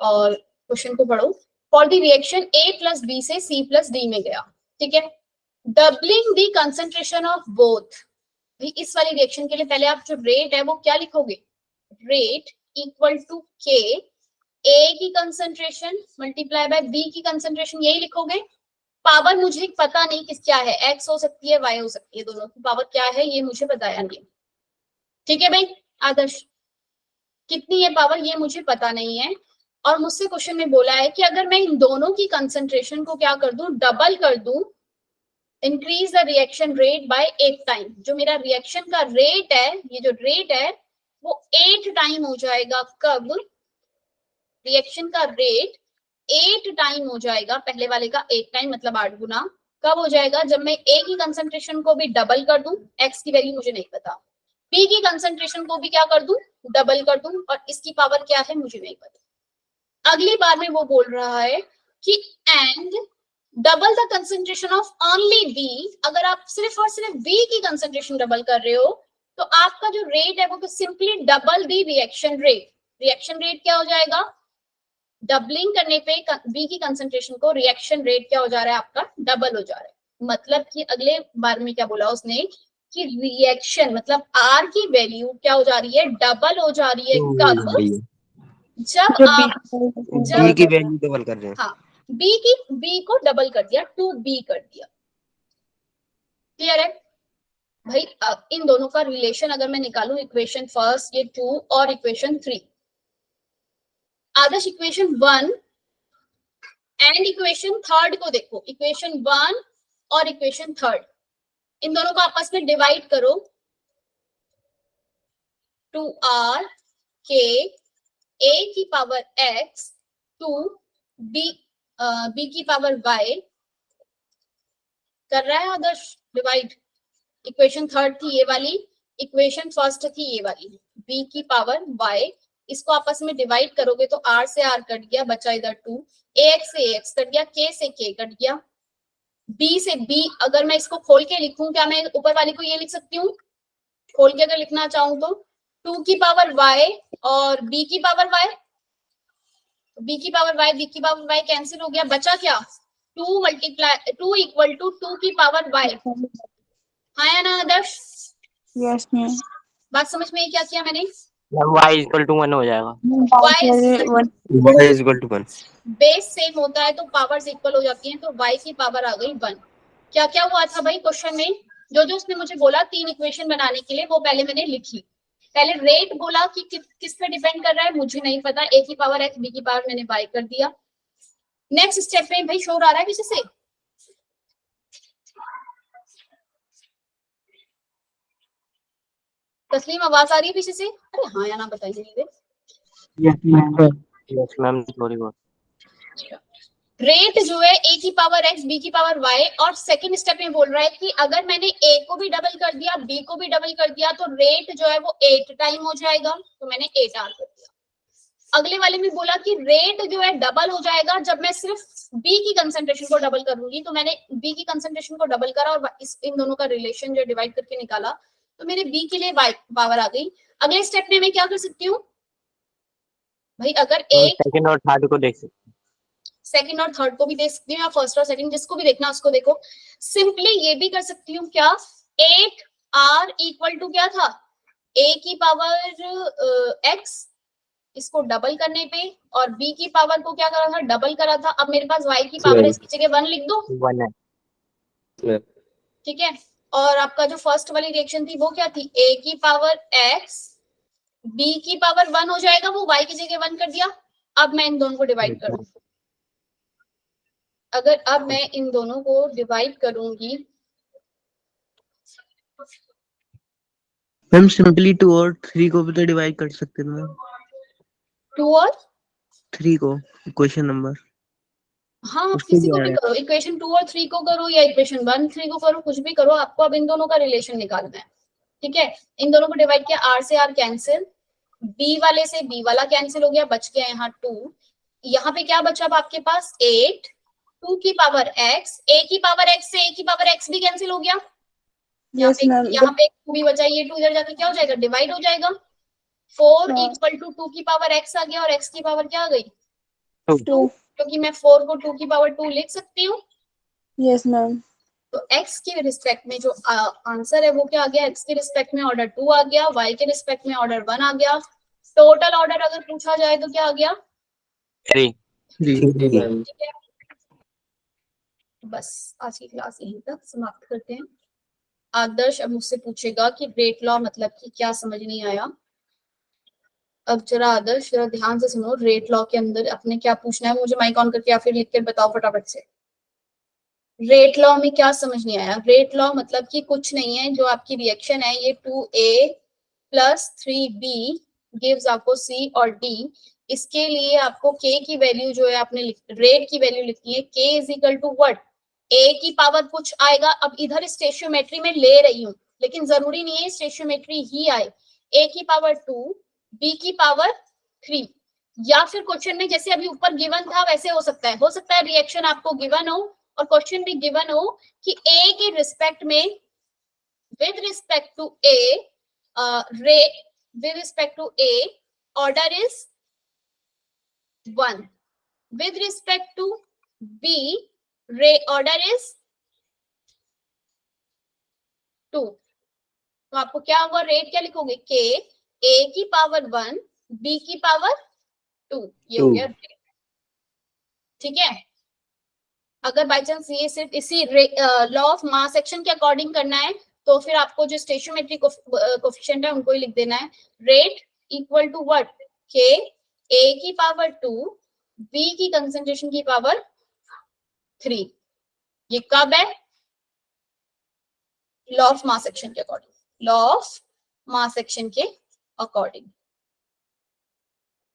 और क्वेश्चन को पढ़ो, for the reaction A + B से C + D में गया, ठीक है, doubling the concentration of both, इस वाली रिएक्शन के लिए पहले आप जो रेट है वो क्या लिखोगे, rate equal to K, A की कंसंट्रेशन मल्टीप्लाई बाय B की कंसंट्रेशन, यही लिखोगे, पावर मुझे पता नहीं किस क्या है, X हो सकती है Y हो सकती है, दोनों की पावर क्या है ये मुझे बताया नहीं, ठीक है भाई आदर्श, कितनी है पावर ये मुझे पता नहीं है, और मुझसे क्वेश्चन में बोला है कि अगर मैं इन दोनों की कंसंट्रेशन को क्या कर दूं, डबल कर दूं, increase the reaction rate by 8 time, जो मेरा रिएक्शन का रेट है, ये जो रेट है वो 8 टाइम हो जाएगा, कब, रिएक्शन का रेट 8 टाइम हो जाएगा, पहले वाले का 8 टाइम मतलब 8 गुना, कब हो जाएगा, जब मैं A की कंसंट्रेशन को भी डबल कर दूं, X की वैल्यू मुझे नहीं पता, B की कंसंट्रेशन को भी क्या कर दूं, डबल कर दूं, और इसकी पावर क्या है मुझे नहीं पता। अगली बार में वो बोल रहा है कि and double the concentration of only B, अगर आप सिर्फ और सिर्फ B की कंसंट्रेशन डबल कर रहे हो तो आपका जो रेट है वो सिंपली डबल दी रिएक्शन रेट क्या हो जाएगा, डबलिंग करने पे B की कंसंट्रेशन को रिएक्शन रेट क्या हो जा रहा है आपका, डबल हो जा रहा है, मतलब कि अगले बार में क्या बोला उसने कि रिएक्शन मतलब R की वैल्यू क्या हो जा रही है, डबल हो जा रही है, कब, जब आप B की वैल्यू डबल कर रहे हैं, हाँ B को डबल कर दिया, 2B कर दिया, क्लियर है भाई। इन दोनों का रिलेशन अगर मैं निकालूं, इक्वेशन फर्स्ट ये 2 और equation 3, Adarsh equation 1 and equation 3 को देखो, इक्वेशन 1 और इक्वेशन 3 इन दोनों को आपस में डिवाइड करो, टू आर के ए की पावर x टू बी की पावर y कर रहा है आदर्श डिवाइड। इक्वेशन थर्ड थी ये वाली, इक्वेशन फर्स्ट थी ये वाली, b की पावर y। इसको आपस में डिवाइड करोगे तो r से r कट गया, बचा इधर 2, ax से ax कट गया, k से k कट गया, b से b। अगर मैं इसको खोल के लिखूं, क्या मैं ऊपर वाली को ये लिख सकती हूँ? खोल के अगर लिखना चाहूं तो 2 की पावर y और b की पावर y, b की पावर y b की पावर y कैंसिल हो गया, बचा क्या? 2 इक्वल टू 2 की पावर y। हाँ या ना आदर्श? Yes ma'am. बात समझ में? क्या किया मैंने? y इक्वल टू 1 हो जाएगा। y is equal to 1। Base same होता है तो पावर्स इक्वल हो जाती हैं, तो y की पावर आ गई 1। क्या क्या हुआ था भाई क्वेश्चन में? जो उसने मुझे बोला 3 इक्वेशन बनाने के लिए, वो पहले मैंने लिखी। पहले रेट बोला कि किस पे डिपेंड कर रहा है, मुझे नहीं पता, a की पावर x b की पावर मैंने y कर दिया। नेक्स्ट स्टेप में भाई शोर आ रहा है किसी से? तस्लीम आवाज आ रही है पीछे से? अरे हाँ या ना बताइए। यस मैम थोड़ी बहुत। रेट जो है a की पावर x b की पावर y, और सेकंड स्टेप में बोल रहा है कि अगर मैंने a को भी डबल कर दिया b को भी डबल कर दिया तो रेट जो है वो 8 टाइम हो जाएगा, तो मैंने 8 आर कर दिया। अगले वाले में बोला कि रेट जो है डबल हो जाएगा जब मैं सिर्फ b की कंसंट्रेशन को डबल करूंगी, तो मैंने b की कंसंट्रेशन को डबल करा और इन दोनों का रिलेशन जो डिवाइड करके निकाला, तो मेरे b के लिए y पावर आ गई। अगले स्टेप में मैं क्या कर सकती हूँ भाई? अगर एक सेकंड और थर्ड को देख सकते हैं। सेकंड और थर्ड को भी देख सकती हूँ, या फर्स्ट और सेकंड, जिसको भी देखना उसको देखो। सिंपली ये भी कर सकती हूँ क्या, 8 आर इक्वल टू क्या था, a की पावर x, इसको डबल करने पे, और b की पावर को क्या करा था, डबल करा था। अब मेरे पास y की पावर इसकी जगह 1 लिख दो, 1 है। ठीक है। और आपका जो फर्स्ट वाली रिएक्शन थी वो क्या थी, a की पावर x b की पावर 1 हो जाएगा, वो y की जगह 1 कर दिया। अब मैं इन दोनों को डिवाइड करूँ, अगर अब मैं इन दोनों को डिवाइड करूंगी, मैम सिंपली 2 और 3 को भी तो डिवाइड कर सकते हैं मैम। 2 और 3 को इक्वेशन नंबर, हाँ उसको किसी को क्या भी है? करो, इक्वेशन 2 और 3 को करो या इक्वेशन 1 3 को करो, कुछ भी करो, आपको अब इन दोनों का रिलेशन निकालना है, ठीक है। इन दोनों को डिवाइड किया, r से r कैंसिल, b वाले से b वाला कैंसिल हो गया, बच गया यहाँ 2। यहाँ पे क्या बचा अब आपके पास, 8, 2 की पावर x, a की पावर x से a की पावर x भी कैंसिल हो गया, यहाँ पे 2 भी बचा, ये 2 इधर जाकर क्या हो जाएगा, डिवाइड हो जाएगा। 4 इक्वल टू 2 की पावर x आ गया, और x की पावर क्या आ गई, 2, क्योंकि मैं 4 को 2 की पावर 2 लिख सकती हूँ। Yes ma'am. तो x के रिस्पेक्ट में जो आंसर है वो क्या आ गया, x के रिस्पेक्ट में ऑर्डर 2 आ गया, y के रिस्पेक्ट में ऑर्डर 1 आ गया। टोटल ऑर्डर अगर पूछा जाए तो क्या आ गया, 3। ठीक है। बस आज की क्लास यहीं तक समाप्त करते हैं। आदर्श अब मुझसे पूछेगा कि रेट लॉ मतलब कि क्या, समझ नहीं आया। अब जरा आदर्श जरा ध्यान से सुनो, रेट लॉ के अंदर अपने क्या पूछना है, मुझे माइक ऑन करके या फिर लिख कर बताओ फटाफट से। रेट लॉ में क्या समझ नहीं आया? रेट लॉ मतलब कि कुछ नहीं है, जो आपकी रिएक्शन है ये 2a प्लस 3b गिव्स आपको c और d, इसके लिए आपको k की वैल्यू जो है आपने रेट की वैल्यू लिखनी है, k is equal to what, a की पावर कुछ आएगा। अब इधर स्टेशियोमेट्री में ले रही हूँ, लेकिन जरूरी नहीं है स्टेशियोमेट्री ही आए, a की पावर 2 b की पावर 3, या फिर क्वेश्चन में जैसे अभी ऊपर गिवन था वैसे हो सकता है रिएक्शन आपको गिवन हो और क्वेश्चन में गिवन हो कि a के रिस्पेक्ट में with respect to a order is 1, with respect to b order is 2। तो आपको क्या होगा, रेट क्या लिखोगे, k a की पावर 1 b की पावर 2, ये हो गया रेट, ठीक है। अगर बाई चांस ये सिर्फ इसी लॉ ऑफ मास एक्शन के अकॉर्डिंग करना है तो फिर आपको जो स्टेशियोमेट्री कोफिशिएंट है उनको ही लिख देना है, रेट इक्वल टू व्हाट, के a की पावर 2 b की कंसंट्रेशन की पावर 3। ये कब है, लॉ ऑफ मास एक्शन के according, law of mass action के अकॉर्डिंग।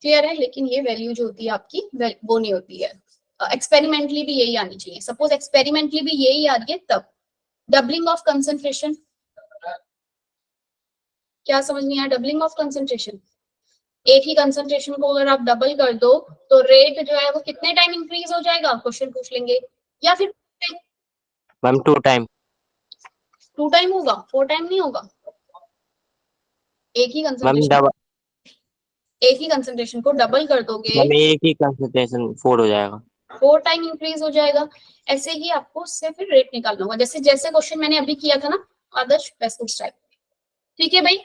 क्लियर है? लेकिन ये वैल्यू जो होती है आपकी वो नहीं होती है, एक्सपेरिमेंटली भी यही आनी चाहिए। सपोज एक्सपेरिमेंटली भी यही आ रही है तब। डबलिंग ऑफ कंसंट्रेशन, क्या समझ नहीं आया? डबलिंग ऑफ कंसंट्रेशन, एक ही कंसंट्रेशन को अगर आप डबल कर दो तो रेट जो है वो कितने टाइम इंक्रीज हो जाएगा, क्वेश्चन पूछ लेंगे। या फिर मैम 2 टाइम। 2 टाइम होगा, 4 टाइम नहीं होगा। एक ही मैम कंसंट्रेशन, डबल, एक ही कंसंट्रेशन को डबल कर दोगे मैम एक ही कंसंट्रेशन 4 हो जाएगा। 4 टाइम इंक्रीज हो जाएगा। ऐसे ही आपको उससे फिर रेट निकालना होगा, जैसे जैसे क्वेश्चन मैंने अभी किया था ना आदर्श, वैसे उस टाइप। ठीक है भाई,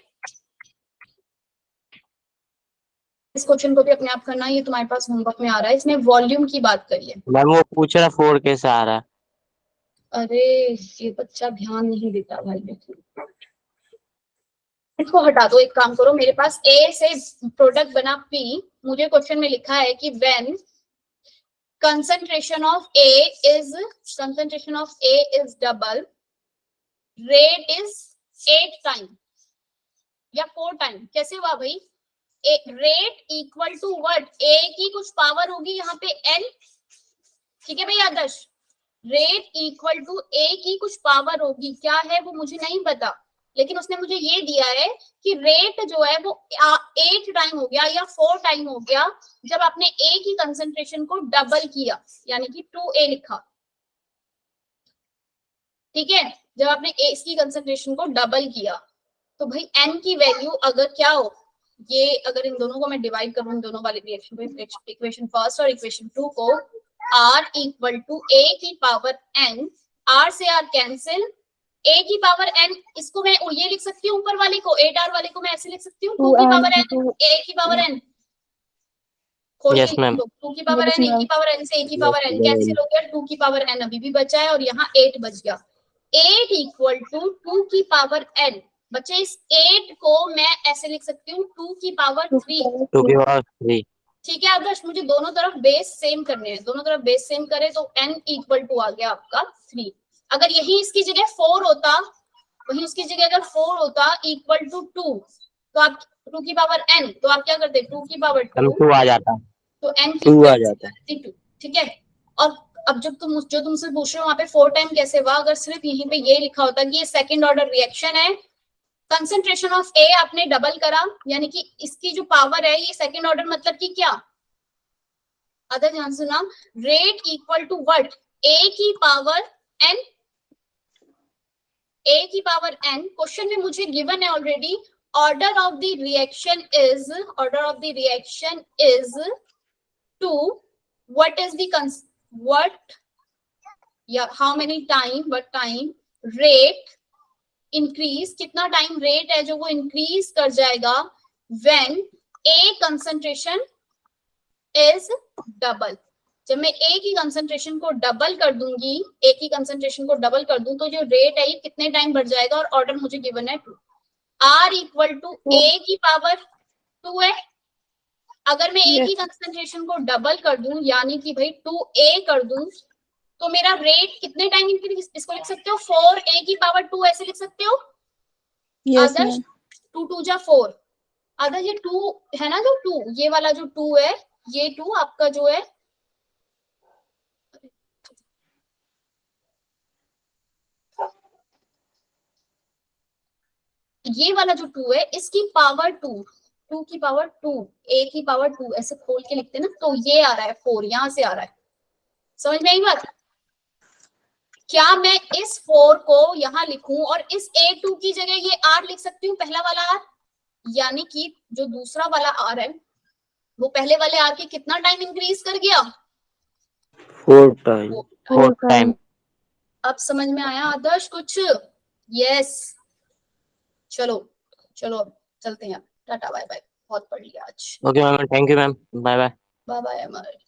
इस क्वेश्चन को भी अपने आप करना, ये तुम्हारे पास होमवर्क में आ रहा है। इसमें वॉल्यूम की बात करिए। मैम वो पूछ रहा 4 कैसे आ रहा है। अरे ये बच्चा ध्यान नहीं देता भाई, देखो इसको हटा दो। एक काम करो, मेरे पास ए से प्रोडक्ट बना पी, मुझे क्वेश्चन में लिखा है कि when concentration of A is double, rate is 8 time या 4 टाइम। कैसे हुआ भाई? Rate equal to what? A की कुछ पावर होगी यहाँ पे n। ठीक है भाई आदर्श, रेट इक्वल टू ए की कुछ पावर होगी, क्या है वो मुझे नहीं पता, लेकिन उसने मुझे ये दिया है कि रेट जो है वो 8 टाइम हो गया या 4 टाइम हो गया जब आपने ए की कंसंट्रेशन को डबल किया, यानी कि 2A लिखा। ठीक है, जब आपने ए की कंसंट्रेशन को डबल किया तो भाई एन की वैल्यू अगर क्या हो, ये अगर इन दोनों को मैं डिवाइड करूं, इन दोनों वाले रिएक्शन को, इक्वेशन फर्स्ट और इक्वेशन 2 को, r इक्वल टू a की पावर n, r से r कैंसिल, a की पावर n, इसको मैं ये लिख सकती हूँ ऊपर वाले को, 8r वाले को मैं ऐसे लिख सकती हूँ 2 की पावर n, a की पावर n। Yes, ma'am. 2 की पावर n, a की पावर n से a की पावर n कैंसिल हो गया, 2 की पावर n अभी भी बचा है और यहाँ 8 बच गया। 8 इक्वल टू 2 की पावर n। बच्चे इस 8 को मैं ऐसे लिख सकती हूँ 2 की पावर 3। 2 की पावर 3। ठीक है आदर्श, मुझे दोनों तरफ बेस सेम करने हैं, दोनों तरफ बेस सेम करे तो n इक्वल टू आ गया आपका 3। अगर यही इसकी जगह 4 होता, वही उसकी जगह अगर 4 होता इक्वल टू 2, तो आप 2 की पावर n, तो आप क्या करते? 2 की पावर 2 आ जाता, तो n की 2 आ जाता है। 2। ठीक है, और अब जब जो तुमसे पूछ रहे हो वहां पे 4 टाइम कैसे हुआ, अगर सिर्फ यहीं पे ये लिखा होता कि ये सेकंड ऑर्डर रिएक्शन है, कंसंट्रेशन ऑफ ए आपने डबल करा, यानी कि इसकी जो पावर है ये सेकंड ऑर्डर, मतलब कि क्या अदर, ध्यान सुना, rate equal to what? A की पावर n, ए की पावर n। क्वेश्चन में मुझे गिवन है already, order of the reaction is 2, what is the what या how many time, what time rate increase, कितना टाइम रेट है जो वो इंक्रीज कर जाएगा when a concentration is double। जब मैं a की कंसंट्रेशन को डबल कर दूंगी, a की कंसंट्रेशन को डबल कर दूं तो जो रेट है ये कितने टाइम बढ़ जाएगा, और ऑर्डर मुझे गिवन है 2। r इक्वल टू a की पावर 2 है। अगर मैं ए की कंसंट्रेशन को डबल कर दूं, यानी कि भाई 2A कर दूं, तो मेरा रेट कितने टाइम इंक्रीज, इसको लिख सकते हो 4A की पावर 2 ऐसे लिख सकते हो। आदर्श 2 2 जा 4, आदर्श ये 2 है ना, जो 2 ये वाला जो 2 है, ये 2 आपका जो है ये वाला जो 2 है, इसकी पावर 2 की पावर 2, a की पावर 2 ऐसे खोल के लिखते हैं ना, तो ये आ रहा है 4, यहां से आ रहा है। समझ में आई बात? क्या मैं इस 4 को यहां लिखूं और इस a2 की जगह ये r लिख सकती हूँ, पहला वाला r, यानी कि जो दूसरा वाला r है वो पहले वाले r के कितना टाइम इंक्रीज कर गया? 4 टाइम। अब समझ में आया आदर्श कुछ? यस, चलो चलो चलते हैं, टाटा बाय बाय, बहुत पढ़ लिया आज। Okay ma'am, thank you ma'am, bye bye. Bye bye Amar.